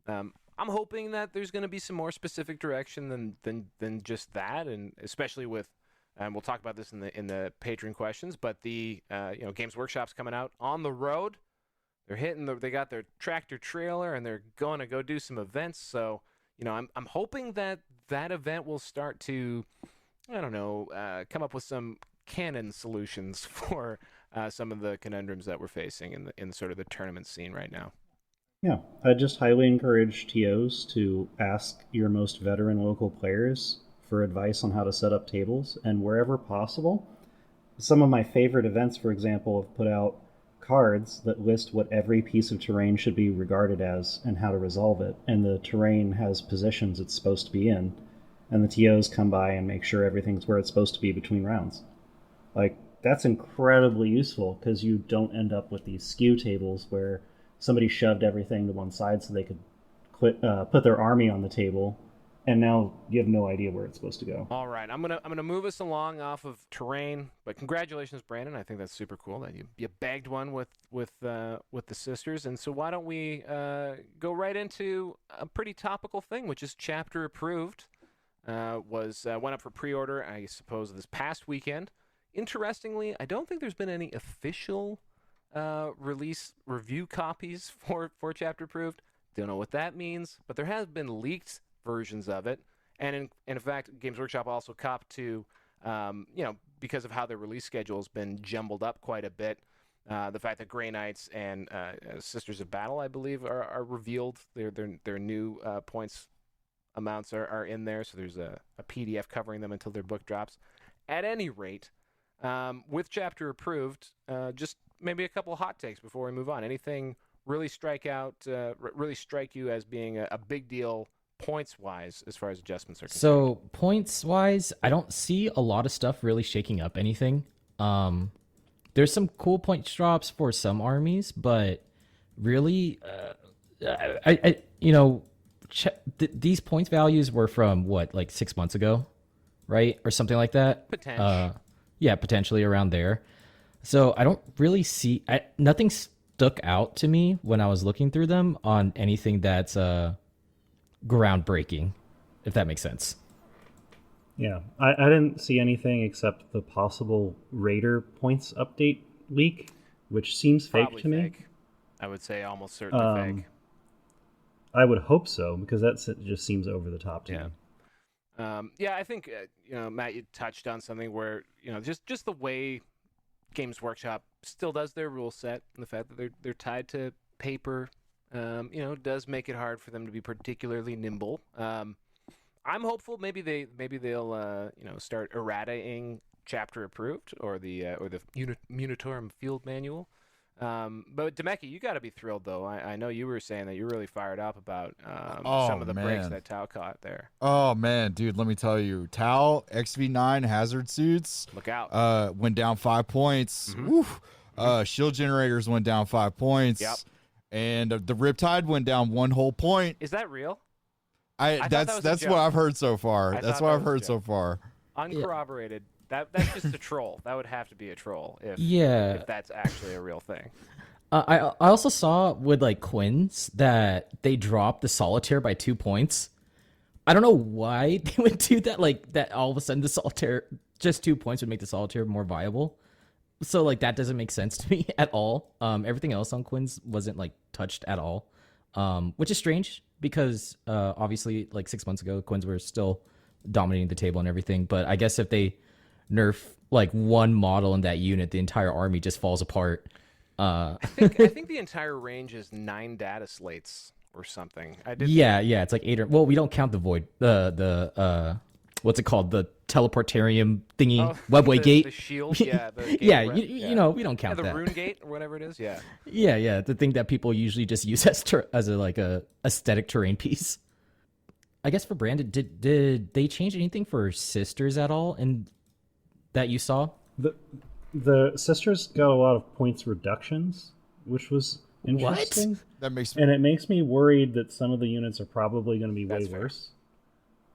Speaker 1: I'm hoping that there's going to be some more specific direction than just that, and especially with, and we'll talk about this in the patron questions, but the Games Workshop's coming out on the road. They got their tractor trailer and they're going to go do some events. So, I'm hoping that event will start to, come up with some canon solutions for some of the conundrums that we're facing in sort of the tournament scene right now.
Speaker 2: Yeah, I just highly encourage TOs to ask your most veteran local players for advice on how to set up tables, and wherever possible. Some of my favorite events, for example, have put out cards that list what every piece of terrain should be regarded as and how to resolve it, and the terrain has positions it's supposed to be in, and the TOs come by and make sure everything's where it's supposed to be between rounds. Like, that's incredibly useful because you don't end up with these skew tables where somebody shoved everything to one side so they could put their army on the table, and now you have no idea where it's supposed to go.
Speaker 1: All right, I'm gonna move us along off of terrain, but congratulations, Brandon. I think that's super cool that you bagged one with the sisters. And so why don't we go right into a pretty topical thing, which is chapter approved. Went up for pre-order, I suppose, this past weekend. Interestingly, I don't think there's been any official release review copies for chapter approved. Don't know what that means, but there has been leaked versions of it, and in fact, Games Workshop also copped to, because of how their release schedule has been jumbled up quite a bit. The fact that Grey Knights and Sisters of Battle, I believe, are revealed. Their new points amounts are in there, so there's a PDF covering them until their book drops. At any rate, with chapter approved, just maybe a couple of hot takes before we move on. Anything really strike you as being a big deal points-wise as far as adjustments are concerned?
Speaker 4: So points-wise, I don't see a lot of stuff really shaking up anything. There's some cool point drops for some armies, but really, these points values were from like 6 months ago, right, or something like that. Potentially around there. So I don't really see nothing stuck out to me when I was looking through them on anything that's groundbreaking, if that makes sense.
Speaker 2: Yeah, I didn't see anything except the possible Raider points update leak, which seems fake to me.
Speaker 1: I would say almost certainly fake.
Speaker 2: I would hope so, because that just seems over the top to me.
Speaker 1: I think Matt, you touched on something where just the way Games Workshop still does their rule set, and the fact that they're tied to paper, does make it hard for them to be particularly nimble. I'm hopeful maybe they'll start errataing chapter approved or the Munitorum field manual. But Dameki, you got to be thrilled though. I know you were saying that you're really fired up about some of the breaks that Tau caught there.
Speaker 3: Oh man, dude, let me tell you, Tau XV9 hazard suits.
Speaker 1: Look out!
Speaker 3: Went down 5 points. Mm-hmm. Shield generators went down 5 points.
Speaker 1: Yep.
Speaker 3: And the Riptide went down 1 whole point.
Speaker 1: Is that real?
Speaker 3: That's what I've heard so far. Uncorroborated.
Speaker 1: That's just a troll. That would have to be a troll if that's actually a real thing.
Speaker 4: I also saw with like Quins that they dropped the solitaire by 2 points. I don't know why they would do that. Like that, all of a sudden the solitaire, just 2 points would make the solitaire more viable. So like that doesn't make sense to me at all. Everything else on Quins wasn't like touched at all, which is strange because obviously like 6 months ago Quins were still dominating the table and everything. But I guess if they nerf like one model in that unit, the entire army just falls apart.
Speaker 1: I think the entire range is 9 data slates or something.
Speaker 4: Yeah, it's like 8 or we don't count the void. The what's it called? The teleportarium thingy, webway gate.
Speaker 1: The shield, yeah. The gate
Speaker 4: we don't count
Speaker 1: the
Speaker 4: that.
Speaker 1: Rune gate or whatever it is, yeah.
Speaker 4: Yeah. The thing that people usually just use as a aesthetic terrain piece. I guess for Brandon, did they change anything for sisters at all in that you saw?
Speaker 2: The sisters got a lot of points reductions, which was interesting.
Speaker 3: That makes
Speaker 2: me... And it makes me worried that some of the units are probably going to be way worse.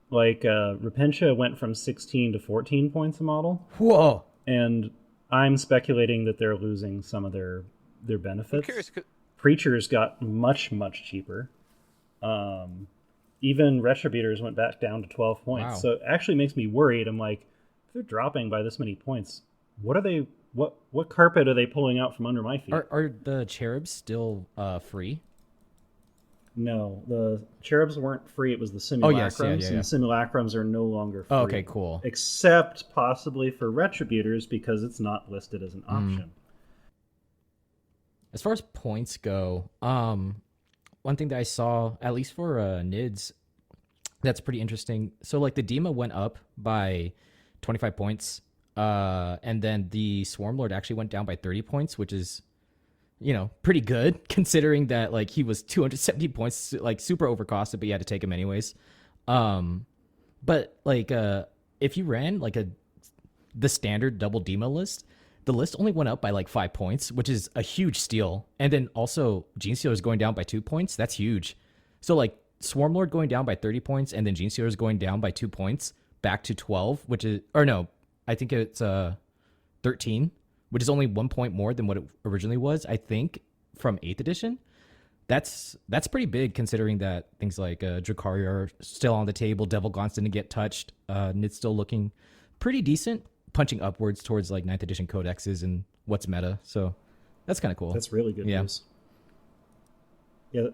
Speaker 2: Like, Repentia went from 16 to 14 points a model,
Speaker 4: Whoa.
Speaker 2: and I'm speculating that they're losing some of their
Speaker 1: I'm
Speaker 2: benefits.
Speaker 1: curious.
Speaker 2: Preachers got much, much cheaper. Even Retributors went back down to 12 points.
Speaker 4: Wow.
Speaker 2: So it actually makes me worried. I'm like, if they're dropping by this many points, what are they? What carpet are they pulling out from under my feet?
Speaker 4: Are the cherubs still free?
Speaker 2: No, the cherubs weren't free. It was the simulacrums,
Speaker 4: Oh, yes, yeah.
Speaker 2: and the simulacrums are no longer free.
Speaker 4: Oh, okay, cool.
Speaker 2: Except possibly for Retributors because it's not listed as an option.
Speaker 4: As far as points go, one thing that I saw, at least for NIDS, that's pretty interesting. So, like, the Dema went up by 25 points, and then the Swarmlord actually went down by 30 points, which is, pretty good, considering that, like, he was 270 points, like, super overcosted, but you had to take him anyways. But, like, if you ran, like, the standard double Dema list, the list only went up by like 5 points, which is a huge steal. And then also Genestealer is going down by 2 points. That's huge. So like Swarmlord going down by 30 points and then Genestealer is going down by 2 points back to 12, which is, or no, I think it's 13, which is only 1 point more than what it originally was, I think, from 8th edition. That's pretty big considering that things like Dracaria are still on the table. Devil Gaunt's didn't get touched. Nid's still looking pretty decent, punching upwards towards like 9th edition codexes and what's meta. So that's kind of cool.
Speaker 2: That's really good news. Yeah,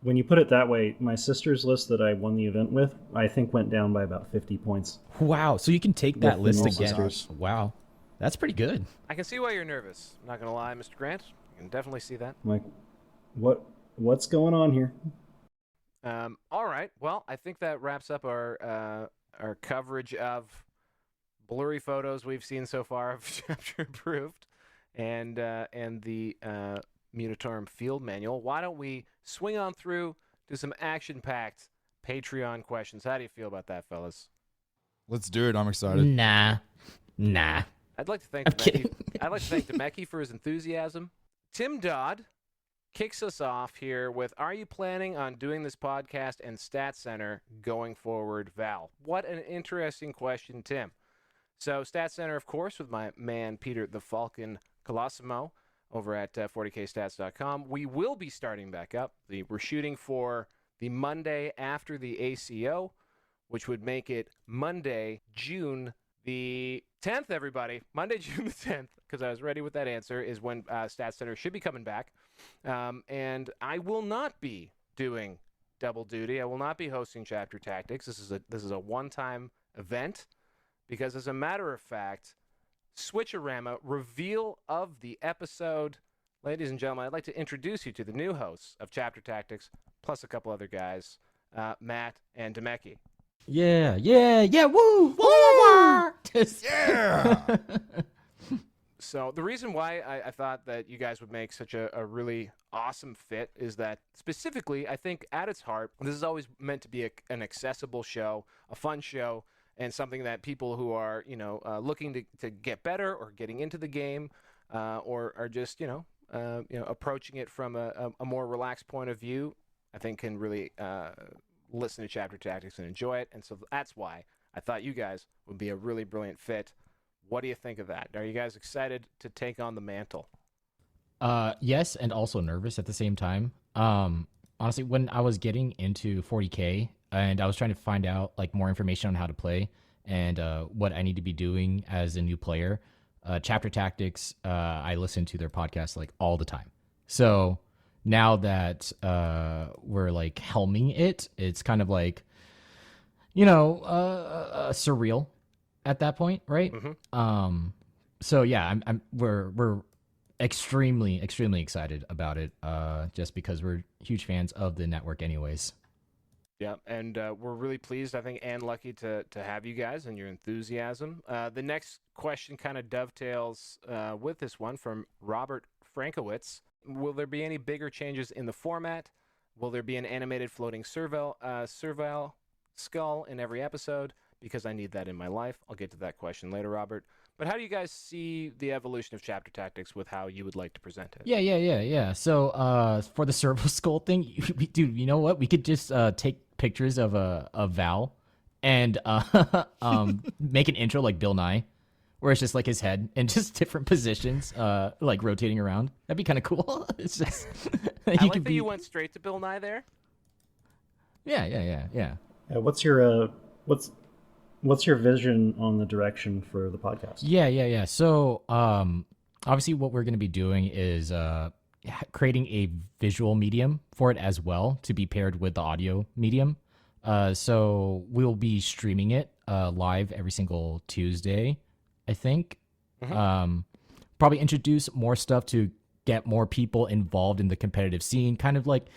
Speaker 2: when you put it that way, my sister's list that I won the event with, I think went down by about 50 points.
Speaker 4: Wow. So you can take that
Speaker 2: With the
Speaker 4: list again.
Speaker 2: monsters.
Speaker 4: Wow. That's pretty good.
Speaker 1: I can see why you're nervous. I'm not going to lie, Mr. Grant. I can definitely see that.
Speaker 2: I'm like, what's going on here?
Speaker 1: All right. Well, I think that wraps up our coverage of blurry photos we've seen so far of Chapter Approved and the Munitorum Field Manual. Why don't we swing on through to some action-packed Patreon questions? How do you feel about that, fellas?
Speaker 3: Let's do it. I'm excited.
Speaker 4: Nah.
Speaker 1: I'd like to thank
Speaker 4: I'm kidding.
Speaker 1: I'd like to thank Dameki for his enthusiasm. Tim Dodd kicks us off here with, are you planning on doing this podcast and Stat Center going forward, Val? What an interesting question, Tim. So Stat Center, of course, with my man Peter the Falcon Colosimo over at 40kstats.com. We will be starting back up. We're shooting for the Monday after the ACO, which would make it Monday, June the 10th, everybody. Monday, June the 10th, because I was ready with that answer, is when Stat Center should be coming back. And I will not be doing double duty. I will not be hosting Chapter Tactics. This is a one-time event. Because as a matter of fact, Switcherama reveal of the episode. Ladies and gentlemen, I'd like to introduce you to the new hosts of Chapter Tactics, plus a couple other guys, Matt and Dameki.
Speaker 4: Yeah, woo!
Speaker 3: Yeah.
Speaker 1: So the reason why I thought that you guys would make such a really awesome fit is that specifically, I think at its heart, this is always meant to be an accessible show, a fun show, and something that people who are, looking to get better or getting into the game, or are just, approaching it from a more relaxed point of view, I think can really listen to Chapter Tactics and enjoy it. And so that's why I thought you guys would be a really brilliant fit. What do you think of that? Are you guys excited to take on the mantle?
Speaker 4: Yes, and also nervous at the same time. Honestly, when I was getting into 40K and I was trying to find out like more information on how to play and what I need to be doing as a new player, Chapter Tactics, I listen to their podcast like all the time. So now that we're like helming it, it's kind of like, surreal at that point, right?
Speaker 1: Mm-hmm.
Speaker 4: So yeah, we're extremely excited about it, just because we're huge fans of the network anyways.
Speaker 1: Yeah, and we're really pleased, I think, and lucky to have you guys and your enthusiasm. The next question kind of dovetails with this one from Robert Frankowitz. Will there be any bigger changes in the format? Will there be an animated floating servile skull in every episode? Because I need that in my life. I'll get to that question later, Robert. But how do you guys see the evolution of Chapter Tactics with how you would like to present it?
Speaker 4: Yeah. So for the servo skull thing, dude, you know what? We could just take pictures of Val and make an intro like Bill Nye, where it's just like his head in just different positions, like rotating around. That'd be kind of cool. It's just
Speaker 1: I like that you went straight to Bill Nye there.
Speaker 4: Yeah.
Speaker 2: What's your vision on the direction for the podcast?
Speaker 4: Yeah. So, obviously, what we're going to be doing is creating a visual medium for it as well to be paired with the audio medium. So we'll be streaming it live every single Tuesday, I think. Probably introduce more stuff to get more people involved in the competitive scene, kind of like,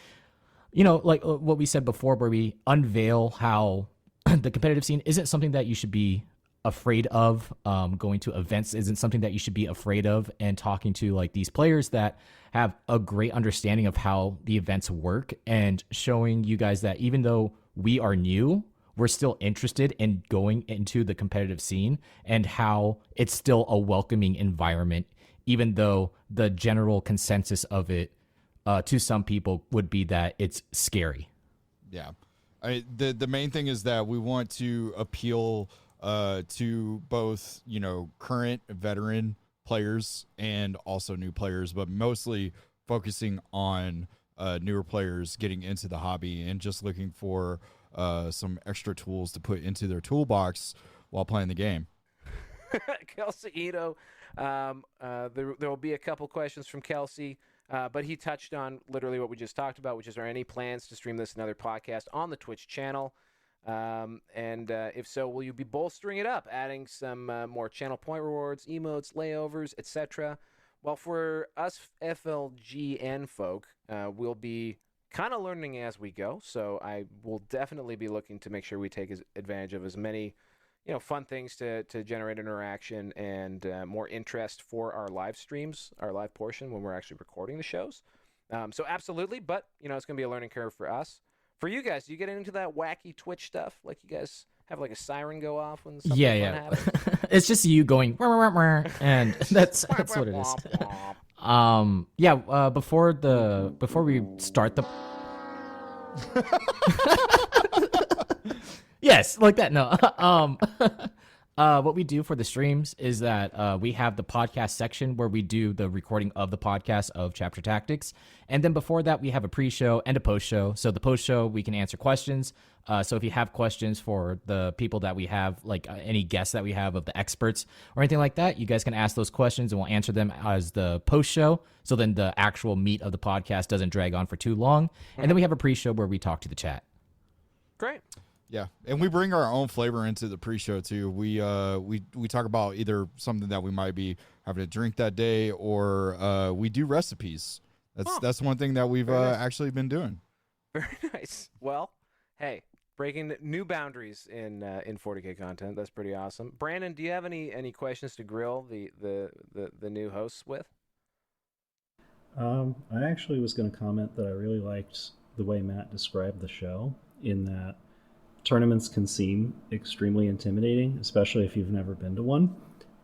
Speaker 4: like what we said before, where we unveil how the competitive scene isn't something that you should be afraid of. Going to events isn't something that you should be afraid of, and talking to like these players that have a great understanding of how the events work, and showing you guys that even though we are new, we're still interested in going into the competitive scene, and how it's still a welcoming environment, even though the general consensus of it to some people would be that it's scary.
Speaker 3: Yeah. The main thing is that we want to appeal to both, current veteran players and also new players, but mostly focusing on newer players getting into the hobby and just looking for some extra tools to put into their toolbox while playing the game.
Speaker 1: Kelsey Ito, there will be a couple questions from Kelsey, but he touched on literally what we just talked about, which is, are any plans to stream this another podcast on the Twitch channel? And if so, will you be bolstering it up, adding some more channel point rewards, emotes, layovers, etc.? Well, for us FLGN folk, we'll be kind of learning as we go, so I will definitely be looking to make sure we take advantage of as many fun things to generate interaction and more interest for our live streams, our live portion when we're actually recording the shows. So absolutely, but it's going to be a learning curve for us. For you guys, do you get into that wacky Twitch stuff? Like you guys have like a siren go off when something fun happens?
Speaker 4: It's just you going "Wah, wah, wah, wah," and that's what it is. Before we start the yes, like that. No. What we do for the streams is that we have the podcast section where we do the recording of the podcast of Chapter Tactics. And then before that, we have a pre-show and a post-show. So the post-show, we can answer questions. So if you have questions for the people that we have, like any guests that we have of the experts or anything like that, you guys can ask those questions and we'll answer them as the post-show. So then the actual meat of the podcast doesn't drag on for too long. And then we have a pre-show where we talk to the chat.
Speaker 1: Great.
Speaker 3: Yeah, and we bring our own flavor into the pre-show too. We talk about either something that we might be having to drink that day, or we do recipes. That's one thing that we've actually been doing.
Speaker 1: Very nice. Well, hey, breaking new boundaries in 40K content. That's pretty awesome. Brandon, do you have any questions to grill the new hosts with?
Speaker 2: I actually was going to comment that I really liked the way Matt described the show, in that tournaments can seem extremely intimidating, especially if you've never been to one.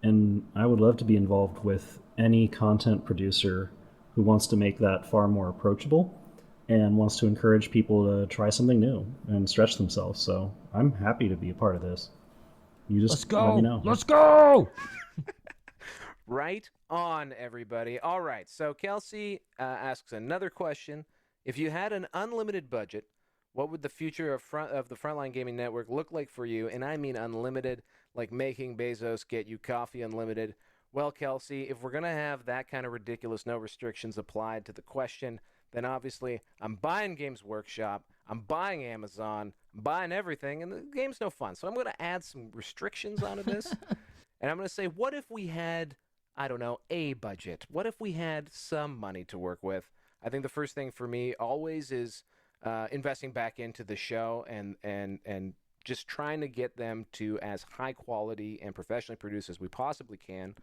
Speaker 2: And I would love to be involved with any content producer who wants to make that far more approachable and wants to encourage people to try something new and stretch themselves. So I'm happy to be a part of this. You just let me know.
Speaker 4: Let's go!
Speaker 1: Right on, everybody. All right, so Kelsey asks another question. If you had an unlimited budget, what would the future of the Frontline Gaming Network look like for you? And I mean unlimited, like making Bezos get you coffee unlimited. Well, Kelsey, if we're going to have that kind of ridiculous no restrictions applied to the question, then obviously I'm buying Games Workshop, I'm buying Amazon, I'm buying everything, and the game's no fun. So I'm going to add some restrictions onto this. And I'm going to say, what if we had, I don't know, a budget? What if we had some money to work with? I think the first thing for me always is investing back into the show and just trying to get them to as high quality and professionally produced as we possibly can.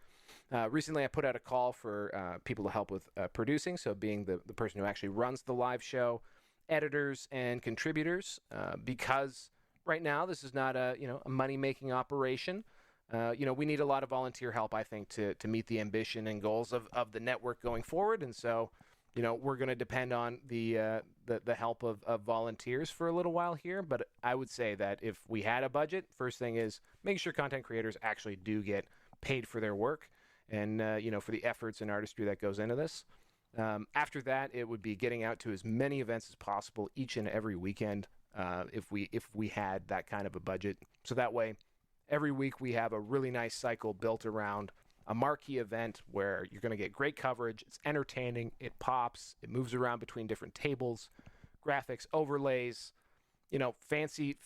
Speaker 1: Recently, I put out a call for people to help with producing, so being the person who actually runs the live show, editors and contributors, because right now this is not a money-making operation. We need a lot of volunteer help, I think, to meet the ambition and goals of the network going forward, and so we're going to depend on the help of volunteers for a little while here. But I would say that if we had a budget, first thing is making sure content creators actually do get paid for their work and, for the efforts and artistry that goes into this. After that, it would be getting out to as many events as possible each and every weekend if we had that kind of a budget. So that way, every week we have a really nice cycle built around a marquee event where you're going to get great coverage. It's entertaining. It pops. It moves around between different tables, graphics, overlays, fancy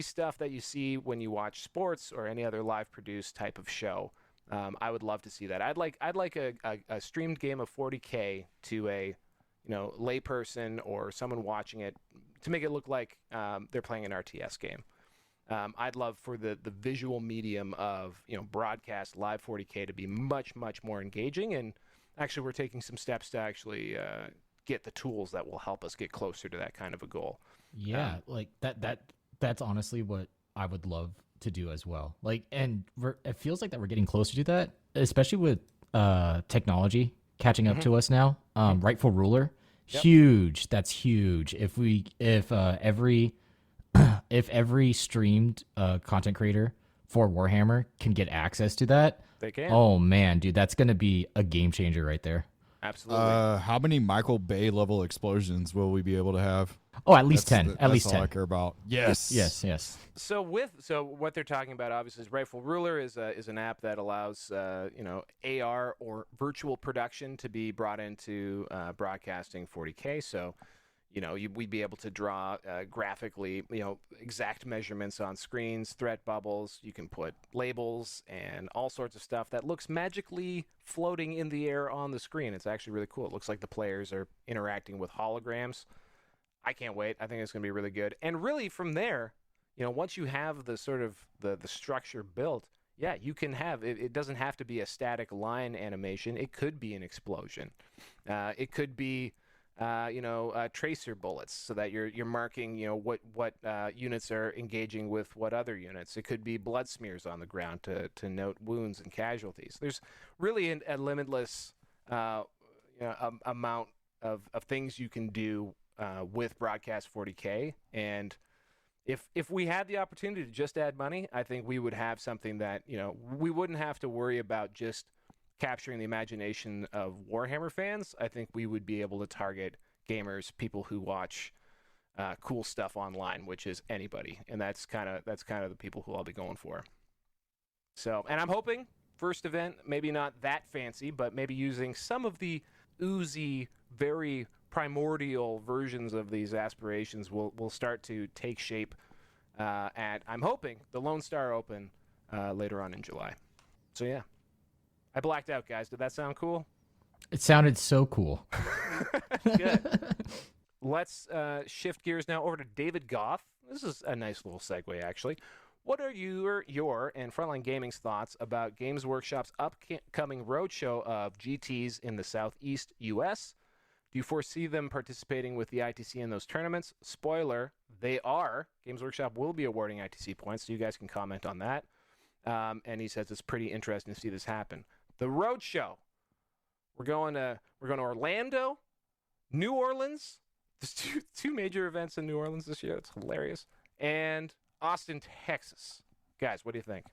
Speaker 1: stuff that you see when you watch sports or any other live produced type of show. I would love to see that. I'd like a streamed game of 40K to a layperson or someone watching it to make it look like they're playing an RTS game. I'd love for the visual medium of broadcast live 40K to be much more engaging, and actually we're taking some steps to actually get the tools that will help us get closer to that kind of a goal.
Speaker 4: Yeah, like that's honestly what I would love to do as well. And it feels like that we're getting closer to that, especially with technology catching up to us now. Rightful Ruler, huge. That's huge. If every streamed content creator for Warhammer can get access to that,
Speaker 1: they can.
Speaker 4: Oh man, dude, that's gonna be a game changer right there.
Speaker 1: Absolutely.
Speaker 3: How many Michael Bay level explosions will we be able to have?
Speaker 4: Oh, at least 10. At least
Speaker 3: all
Speaker 4: 10.
Speaker 3: I care about. Yes.
Speaker 1: So what they're talking about obviously is Rightful Ruler is an app that allows AR or virtual production to be brought into broadcasting 40K. So we'd be able to draw graphically exact measurements on screens, threat bubbles. You can put labels and all sorts of stuff that looks magically floating in the air on the screen. It's actually really cool. It looks like the players are interacting with holograms. I can't wait. I think it's going to be really good. And really from there, once you have the sort of the structure built, you can have it doesn't have to be a static line animation. It could be an explosion. It could be tracer bullets, so that you're marking what units are engaging with what other units. It could be blood smears on the ground to note wounds and casualties. There's really a limitless amount of things you can do with broadcast 40K, and if we had the opportunity to just add money, I think we would have something that we wouldn't have to worry about just capturing the imagination of Warhammer fans. I think we would be able to target gamers, people who watch cool stuff online, which is anybody, and that's kind of the people who I'll be going for. So, and I'm hoping first event, maybe not that fancy, but maybe using some of the oozy, very primordial versions of these aspirations will start to take shape at, I'm hoping, the Lone Star Open later on in July. So yeah. I blacked out, guys. Did that sound cool?
Speaker 4: It sounded so cool.
Speaker 1: Good. Let's shift gears now over to David Goff. This is a nice little segue, actually. What are your and Frontline Gaming's thoughts about Games Workshop's upcoming roadshow of GTs in the Southeast U.S.? Do you foresee them participating with the ITC in those tournaments? Spoiler, they are. Games Workshop will be awarding ITC points, so you guys can comment on that. And he says it's pretty interesting to see this happen. The roadshow. We're going to Orlando, New Orleans. There's two major events in New Orleans this year. It's hilarious. And Austin, Texas. Guys, what do you think?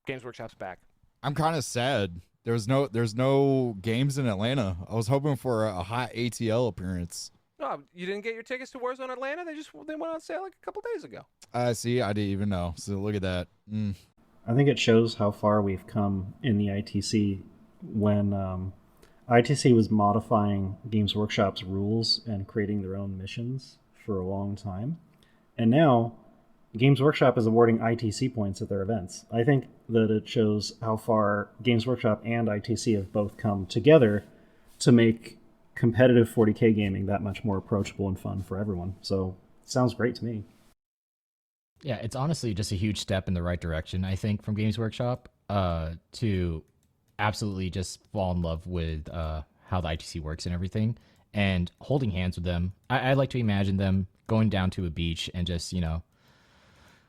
Speaker 1: Games Workshop's back.
Speaker 3: I'm kind of sad. There's no games in Atlanta. I was hoping for a hot ATL appearance.
Speaker 1: Oh, you didn't get your tickets to Warzone Atlanta? They went on sale like a couple days ago.
Speaker 3: See, I didn't even know. So look at that.
Speaker 2: I think it shows how far we've come in the ITC when ITC was modifying Games Workshop's rules and creating their own missions for a long time. And now Games Workshop is awarding ITC points at their events. I think that it shows how far Games Workshop and ITC have both come together to make competitive 40K gaming that much more approachable and fun for everyone. So it sounds great to me.
Speaker 4: Yeah, it's honestly just a huge step in the right direction, I think, from Games Workshop to absolutely just fall in love with how the ITC works and everything, and holding hands with them. I like to imagine them going down to a beach and just,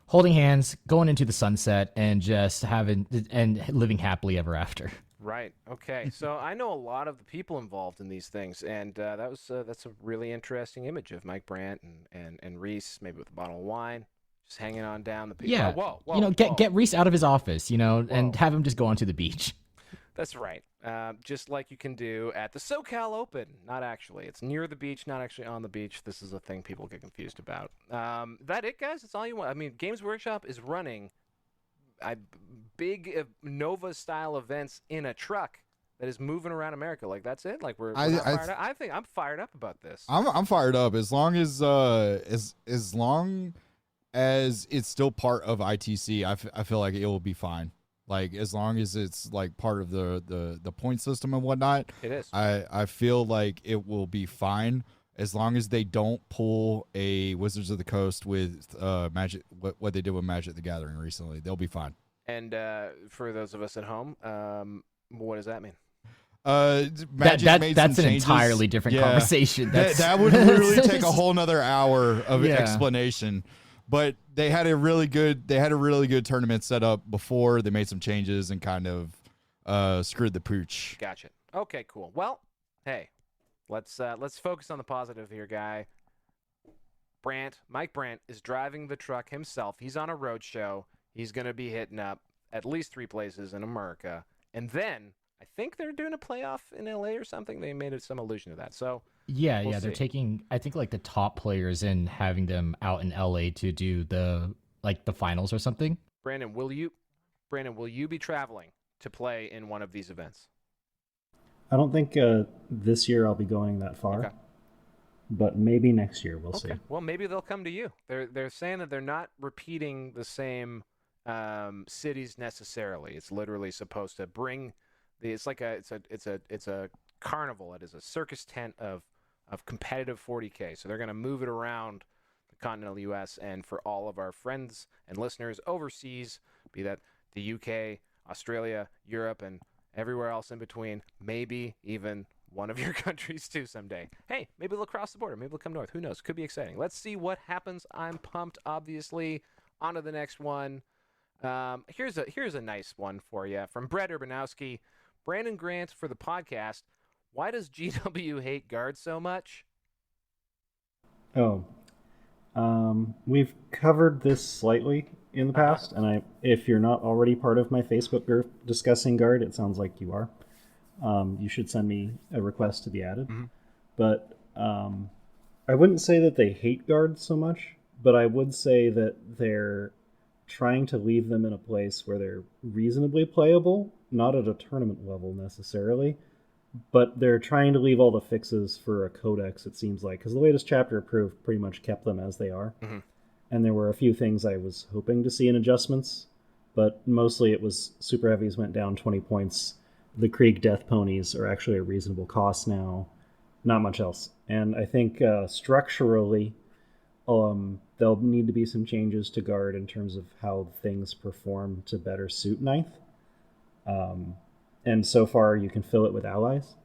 Speaker 4: holding hands, going into the sunset, and just living happily ever after.
Speaker 1: Right. Okay. So I know a lot of the people involved in these things, and that's a really interesting image of Mike Brandt and Reese, maybe with a bottle of wine, just hanging on down the people.
Speaker 4: Yeah.
Speaker 1: Whoa.
Speaker 4: Get Reese out of his office, and have him just go onto the beach.
Speaker 1: That's right. Just like you can do at the SoCal Open. Not actually. It's near the beach, not actually on the beach. This is a thing people get confused about. That it, guys? That's all you want? I mean, Games Workshop is running big Nova-style events in a truck that is moving around America. Like, that's it? Like, we're not fired up? I think I'm fired up about this.
Speaker 3: I'm fired up as long as long as it's still part of ITC. I feel like it will be fine. Like, as long as it's like part of the point system and whatnot,
Speaker 1: it is.
Speaker 3: I feel like it will be fine as long as they don't pull a Wizards of the Coast with Magic. What they did with Magic the Gathering recently, they'll be fine.
Speaker 1: And for those of us at home, what does that mean?
Speaker 3: That's
Speaker 4: an entirely different conversation.
Speaker 3: That would literally take a whole nother hour of explanation. But they had a really good tournament set up before they made some changes and kind of screwed the pooch.
Speaker 1: Gotcha. Okay, cool. Well, hey, let's focus on the positive here, guy. Mike Brandt is driving the truck himself. He's on a road show. He's going to be hitting up at least 3 places in America. And then I think they're doing a playoff in LA or something. They made some allusion to that. So we'll
Speaker 4: they're
Speaker 1: see.
Speaker 4: taking, I think, like the top players and having them out in LA to do the finals or something.
Speaker 1: Brandon, will you be traveling to play in one of these events?
Speaker 2: I don't think this year I'll be going that far.
Speaker 1: Okay.
Speaker 2: But maybe next year we'll see.
Speaker 1: Well, maybe they'll come to you. They're saying that they're not repeating the same cities necessarily. It's literally supposed to bring it's a carnival. It is a circus tent of competitive 40K. So they're going to move it around the continental U.S. and for all of our friends and listeners overseas, be that the UK, Australia, Europe, and everywhere else in between, maybe even one of your countries too someday. Hey, maybe they'll cross the border. Maybe they'll come north. Who knows? Could be exciting. Let's see what happens. I'm pumped, obviously. On to the next one. Here's a nice one for you from Brett Urbanowski. Brandon Grant for the podcast. Why does GW hate guards so much?
Speaker 2: We've covered this slightly in the past, and if you're not already part of my Facebook group discussing guard, it sounds like you are. You should send me a request to be added. Mm-hmm. But I wouldn't say that they hate guards so much, but I would say that they're trying to leave them in a place where they're reasonably playable, not at a tournament level necessarily, but they're trying to leave all the fixes for a codex, it seems like, because the latest chapter approved pretty much kept them as they are. Mm-hmm. And there were a few things I was hoping to see in adjustments, but mostly it was Super Heavies went down 20 points. The Krieg Death Ponies are actually a reasonable cost now. Not much else. And I think structurally, there'll need to be some changes to guard in terms of how things perform to better suit ninth. And so far, you can fill it with allies.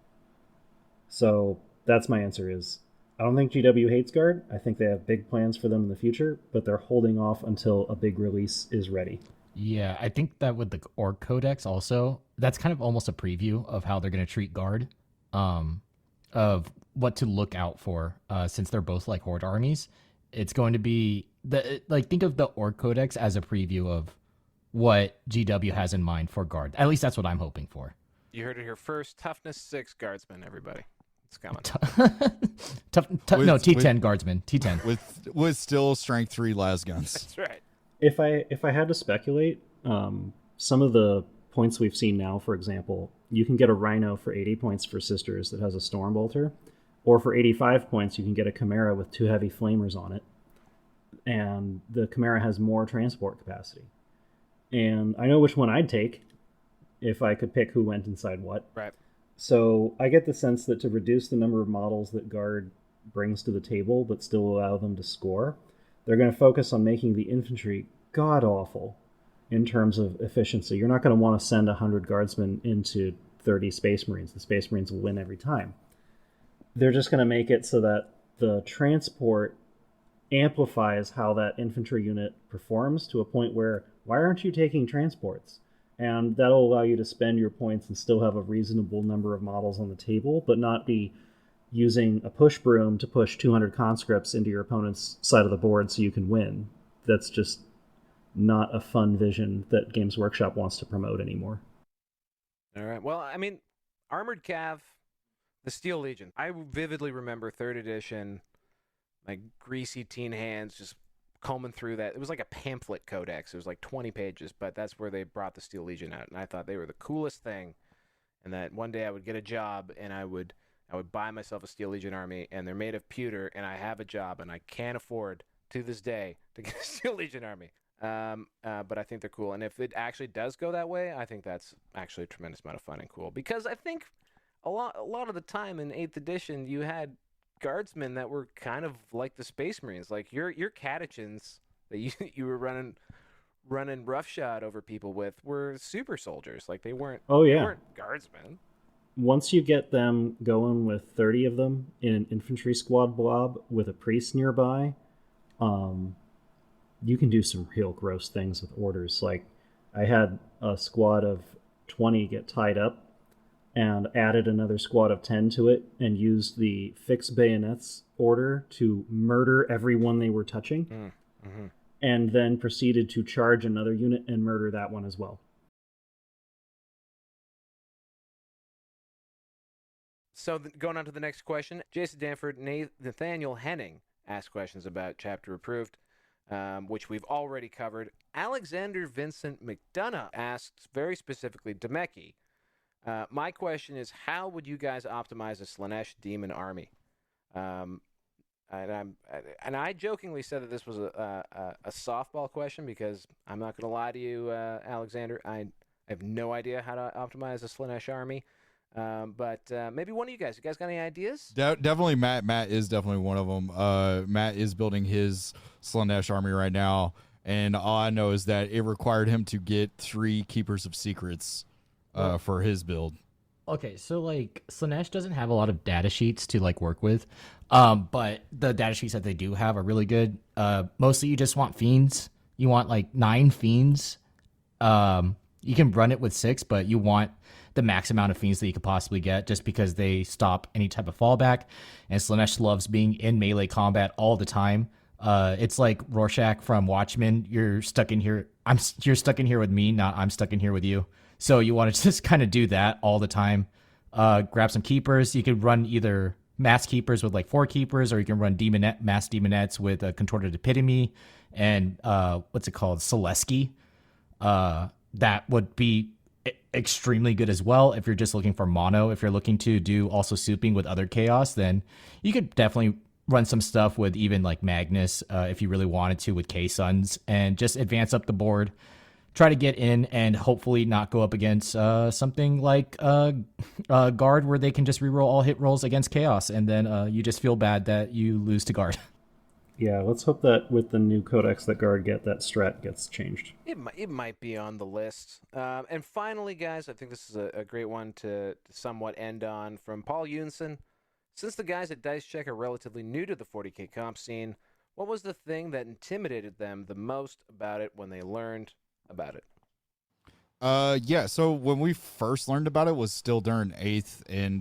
Speaker 2: So that's my answer is, I don't think GW hates guard. I think they have big plans for them in the future, but they're holding off until a big release is ready.
Speaker 4: Yeah, I think that with the Org Codex also, that's kind of almost a preview of how they're going to treat guard, of what to look out for, since they're both like horde armies. It's going to be think of the Org Codex as a preview of what GW has in mind for guard. At least that's what I'm hoping for.
Speaker 1: You heard it here first. Toughness 6 guardsmen, everybody. It's coming.
Speaker 4: T10 guardsmen. T10
Speaker 3: with still strength 3 las guns.
Speaker 1: That's right.
Speaker 2: If I had to speculate, some of the points we've seen now, for example, you can get a Rhino for 80 points for Sisters that has a Storm Bolter, or for 85 points you can get a Chimera with 2 heavy flamers on it, and the Chimera has more transport capacity. And I know which one I'd take if I could pick who went inside what.
Speaker 1: Right.
Speaker 2: So I get the sense that to reduce the number of models that Guard brings to the table but still allow them to score, they're going to focus on making the infantry god-awful in terms of efficiency. You're not going to want to send 100 guardsmen into 30 Space Marines. The Space Marines will win every time. They're just going to make it so that the transport amplifies how that infantry unit performs to a point where, why aren't you taking transports? And that'll allow you to spend your points and still have a reasonable number of models on the table, but not be using a push broom to push 200 conscripts into your opponent's side of the board so you can win. That's just not a fun vision that Games Workshop wants to promote anymore.
Speaker 1: All right. Well, I mean, Armored Cav, the Steel Legion. I vividly remember 3rd edition, like greasy teen hands just combing through that. It was like a pamphlet codex. It was like 20 pages, but that's where they brought the Steel Legion out. And I thought they were the coolest thing. And that one day I would get a job and I would buy myself a Steel Legion army, and they're made of pewter, and I have a job, and I can't afford to this day to get a Steel Legion army. But I think they're cool. And if it actually does go that way, I think that's actually a tremendous amount of fun and cool. Because I think a lot of the time in 8th edition, you had guardsmen that were kind of like the Space Marines. Like your catechins that you were running roughshod over people with were super soldiers. Like they weren't they weren't guardsmen.
Speaker 2: Once you get them going with 30 of them in an infantry squad blob with a priest nearby, you can do some real gross things with orders. Like, I had a squad of 20 get tied up and added another squad of 10 to it and used the fix bayonets order to murder everyone they were touching, and then proceeded to charge another unit and murder that one as well.
Speaker 1: So going on to the next question, Jason Danford, Nathaniel Henning asked questions about Chapter Approved, which we've already covered. Alexander Vincent McDonough asks very specifically, Dameki, my question is, how would you guys optimize a Slaanesh demon army? And I jokingly said that this was a softball question because I'm not going to lie to you, Alexander. I have no idea how to optimize a Slaanesh army. But maybe one of you guys got any ideas?
Speaker 3: Definitely Matt. Matt is definitely one of them. Matt is building his Slaanesh army right now, and all I know is that it required him to get 3 Keepers of Secrets for his build.
Speaker 4: Okay, so like Slaanesh doesn't have a lot of data sheets to like work with, but the data sheets that they do have are really good. Mostly you just want fiends. You want like 9 fiends. You can run it with 6, but you want the max amount of fiends that you could possibly get, just because they stop any type of fallback. And Slaanesh loves being in melee combat all the time. It's like Rorschach from Watchmen. You're stuck in here. You're stuck in here with me, not I'm stuck in here with you. So you want to just kind of do that all the time. Grab some keepers. You could run either mass keepers with like 4 keepers, or you can run mass demonettes with a contorted epitome and what's it called, Celesky. That would be extremely good as well if you're just looking for mono. If you're looking to do also souping with other chaos, then you could definitely run some stuff with even like Magnus if you really wanted to, with K-Suns, and just advance up the board. Try to get in and hopefully not go up against something like Guard, where they can just reroll all hit rolls against Chaos, and then you just feel bad that you lose to Guard.
Speaker 2: Yeah, let's hope that with the new codex that Guard get, that strat gets changed.
Speaker 1: It might be on the list. And finally, guys, I think this is a great one to somewhat end on, from Paul Yunson. Since the guys at Dice Check are relatively new to the 40K comp scene, what was the thing that intimidated them the most about it when they learned about it?
Speaker 3: Yeah, so when we first learned about it was still during 8th, and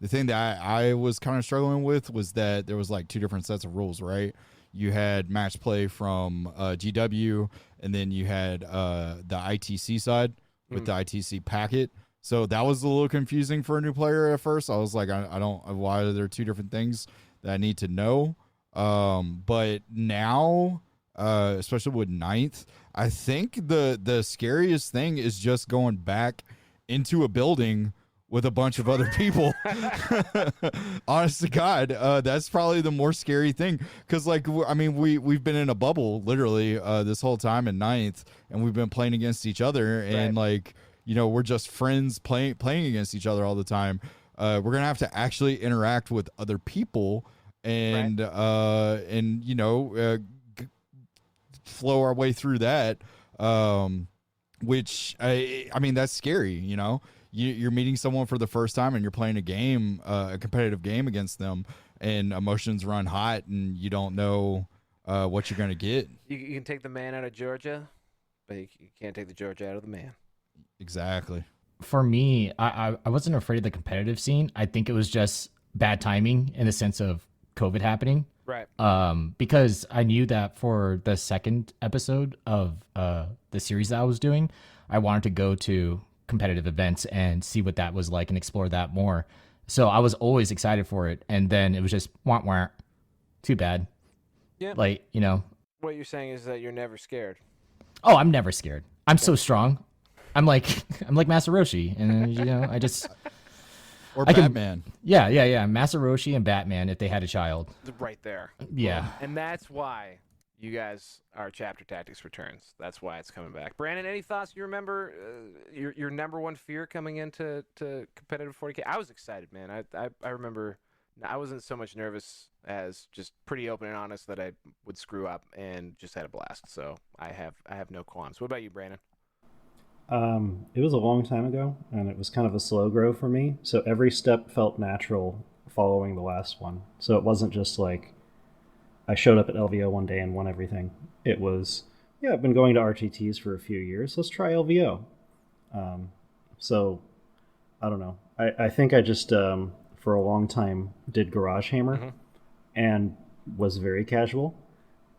Speaker 3: the thing that I was kind of struggling with was that there was like 2 different sets of rules, right? You had match play from GW, and then you had the ITC side with the ITC packet. So that was a little confusing for a new player at first. I was like, I don't, why are there 2 different things that I need to know? But now, especially with 9th, I think the scariest thing is just going back into a building with a bunch of other people. Honest to God, that's probably the more scary thing. Because, like, I mean, we've been in a bubble, literally, this whole time in 9th, and we've been playing against each other, and, like, you know, we're just friends playing against each other all the time. We're going to have to actually interact with other people and, and you know, flow our way through that, which, I mean, that's scary, you know? You're meeting someone for the first time and you're playing a game, a competitive game against them, and emotions run hot and you don't know what you're gonna get.
Speaker 1: You can take the man out of Georgia, but you can't take the Georgia out of the man.
Speaker 3: Exactly.
Speaker 4: For me, I wasn't afraid of the competitive scene. I think it was just bad timing in the sense of COVID happening.
Speaker 1: Right.
Speaker 4: Because I knew that for the second episode of the series that I was doing, I wanted to go to competitive events and see what that was like and explore that more. So I was always excited for it, and then it was just wah. Too bad.
Speaker 1: Yeah.
Speaker 4: Like,
Speaker 1: What you're saying is that you're never scared.
Speaker 4: Oh, I'm never scared. I'm so strong. I'm like Master Roshi, and I just
Speaker 3: Or Batman.
Speaker 4: Yeah. Master Roshi and Batman if they had a child.
Speaker 1: Right there.
Speaker 4: Yeah.
Speaker 1: And that's why you guys are Chapter Tactics Returns. That's why it's coming back. Brandon, any thoughts? You remember your number one fear coming into competitive 40K? I was excited, man. I remember I wasn't so much nervous as just pretty open and honest that I would screw up and just had a blast. So I have no qualms. What about you, Brandon?
Speaker 2: It was a long time ago, and it was kind of a slow grow for me. So every step felt natural following the last one. So it wasn't just like I showed up at LVO one day and won everything. It was, I've been going to RTTs for a few years. Let's try LVO. So I don't know. I think I just, for a long time, did Garage Hammer and was very casual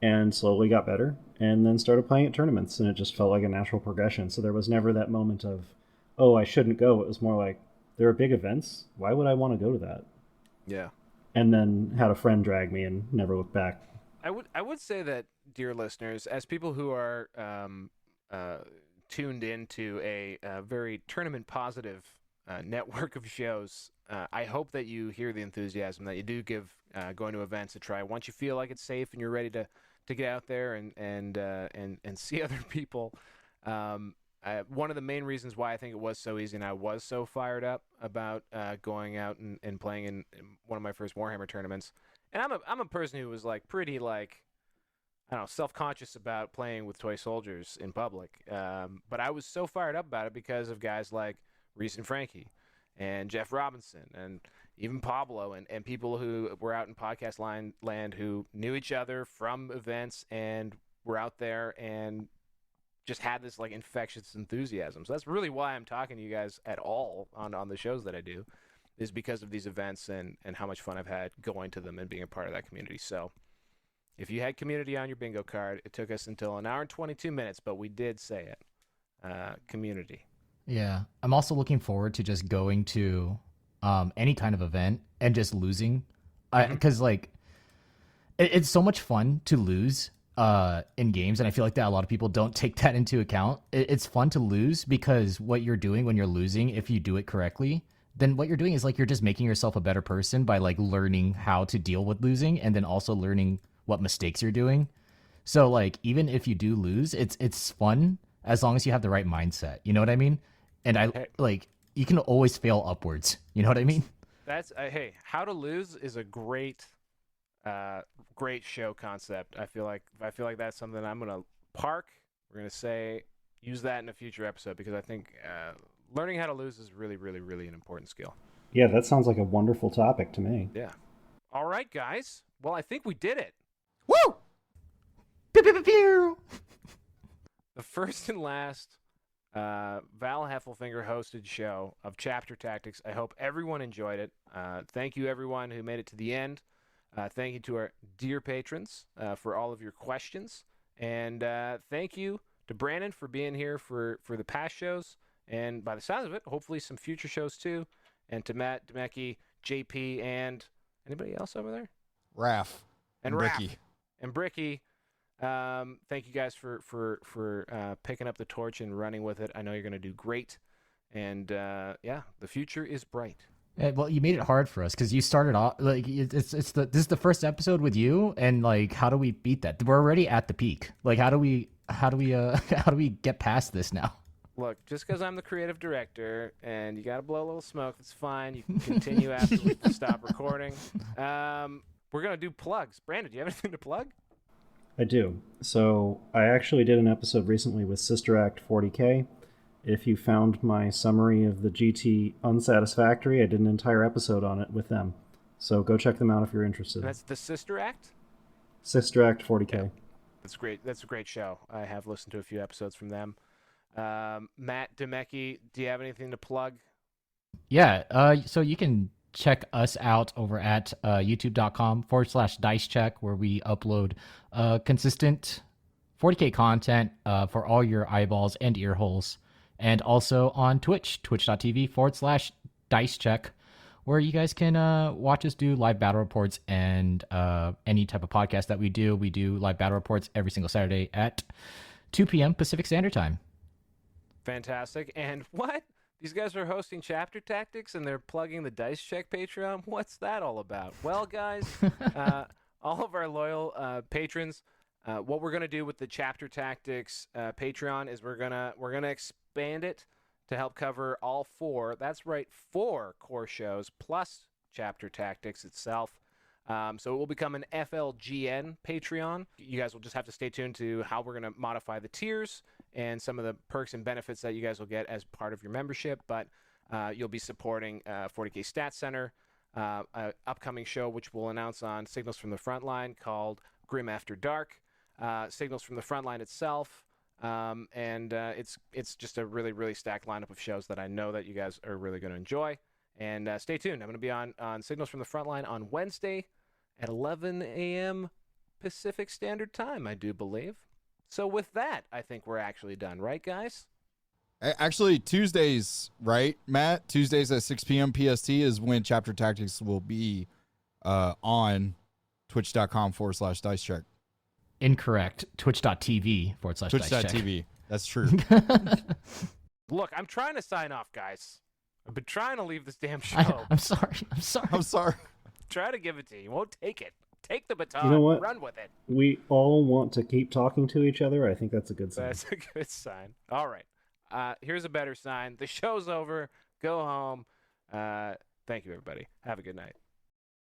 Speaker 2: and slowly got better. And then started playing at tournaments, and it just felt like a natural progression. So there was never that moment of, oh, I shouldn't go. It was more like, there are big events. Why would I want to go to that?
Speaker 1: Yeah.
Speaker 2: And then had a friend drag me and never looked back.
Speaker 1: I would say that, dear listeners, as people who are tuned into a very tournament-positive network of shows, I hope that you hear the enthusiasm, that you do give going to events a try. Once you feel like it's safe and you're ready to get out there and see other people. One of the main reasons why I think it was so easy and I was so fired up about going out and playing in one of my first Warhammer tournaments. And I'm a person who was pretty I don't know, self-conscious about playing with toy soldiers in public. But I was so fired up about it because of guys like Reese and Frankie and Jeff Robinson and even Pablo and people who were out in podcast land who knew each other from events and were out there and just had this infectious enthusiasm. So that's really why I'm talking to you guys at all on the shows that I do, is because of these events and how much fun I've had going to them and being a part of that community. So if you had community on your bingo card, it took us until an hour and 22 minutes, but we did say it. Community.
Speaker 4: Yeah. I'm also looking forward to just going to any kind of event and just losing, because it's so much fun to lose in games, and I feel like that a lot of people don't take that into account. It's fun to lose because what you're doing when you're losing, if you do it correctly, then what you're doing is you're just making yourself a better person by learning how to deal with losing, and then also learning what mistakes you're doing. So even if you do lose, it's fun as long as you have the right mindset. You know what I mean? And you can always fail upwards. You know what I mean?
Speaker 1: That's hey, How to Lose is a great show concept. I feel like that's something I'm gonna park. We're gonna use that in a future episode because I think learning how to lose is really, really, really an important skill.
Speaker 2: Yeah, that sounds like a wonderful topic to me.
Speaker 1: Yeah. All right, guys. Well, I think we did it.
Speaker 4: Woo! Pew, pew, pew, pew.
Speaker 1: The first and last Val Heffelfinger hosted show of Chapter Tactics. I hope everyone enjoyed it. Thank you, everyone who made it to the end. Thank you to our dear patrons for all of your questions. And thank you to Brandon for being here for the past shows. And by the sounds of it, hopefully some future shows too. And to Matt, Dameki, JP, and anybody else over there?
Speaker 3: Raph.
Speaker 1: And
Speaker 3: Ricky.
Speaker 1: And Bricky. Thank you guys for picking up the torch and running with it. I know you're going to do great. And the future is bright.
Speaker 4: Yeah, well, you made it hard for us because you started off this is the first episode with you, and how do we beat that? We're already at the peak. How do we get past this now?
Speaker 1: Look, just because I'm the creative director and you got to blow a little smoke, that's fine. You can continue after we stop recording. We're going to do plugs. Brandon, do you have anything to plug?
Speaker 2: I do. So I actually did an episode recently with Sister Act 40K. If you found my summary of the GT unsatisfactory, I did an entire episode on it with them. So go check them out if you're interested.
Speaker 1: That's the Sister Act?
Speaker 2: Sister Act 40K.
Speaker 1: Yeah. That's great. That's a great show. I have listened to a few episodes from them. Matt Dameki, do you have anything to plug?
Speaker 4: Yeah, so you can check us out over at youtube.com/dicecheck, where we upload consistent 40K content for all your eyeballs and ear holes. And also on Twitch, twitch.tv/dicecheck, where you guys can watch us do live battle reports and any type of podcast that we do. We do live battle reports every single Saturday at 2 p.m. Pacific Standard Time.
Speaker 1: Fantastic. And what? These guys are hosting Chapter Tactics and they're plugging the Dice Check Patreon? What's that all about? Well, guys, all of our loyal patrons, what we're going to do with the Chapter Tactics Patreon is we're gonna expand it to help cover all 4. That's right, 4 core shows plus Chapter Tactics itself. So it will become an FLGN Patreon. You guys will just have to stay tuned to how we're going to modify the tiers and some of the perks and benefits that you guys will get as part of your membership. But you'll be supporting 40K Stat Center, an upcoming show which we'll announce on Signals from the Frontline called Grim After Dark, Signals from the Frontline itself, and it's just a really, really stacked lineup of shows that I know that you guys are really going to enjoy. And stay tuned. I'm going to be on Signals from the Frontline on Wednesday at 11 a.m. Pacific Standard Time, I do believe. So with that, I think we're actually done, right, guys?
Speaker 3: Actually, Tuesdays, right, Matt? Tuesdays at 6 p.m. PST is when Chapter Tactics will be on twitch.com/dicecheck.
Speaker 4: Incorrect. Twitch.tv/dicecheck.
Speaker 3: Twitch.tv. That's true.
Speaker 1: Look, I'm trying to sign off, guys. I've been trying to leave this damn show.
Speaker 4: I'm sorry.
Speaker 3: I'm sorry.
Speaker 1: Try to give it to you. You won't take it. Take the baton.
Speaker 2: You know what?
Speaker 1: Run with it.
Speaker 2: We all want to keep talking to each other. I think that's a good sign.
Speaker 1: That's a good sign. All right. Here's a better sign. The show's over. Go home. Thank you, everybody. Have a good night.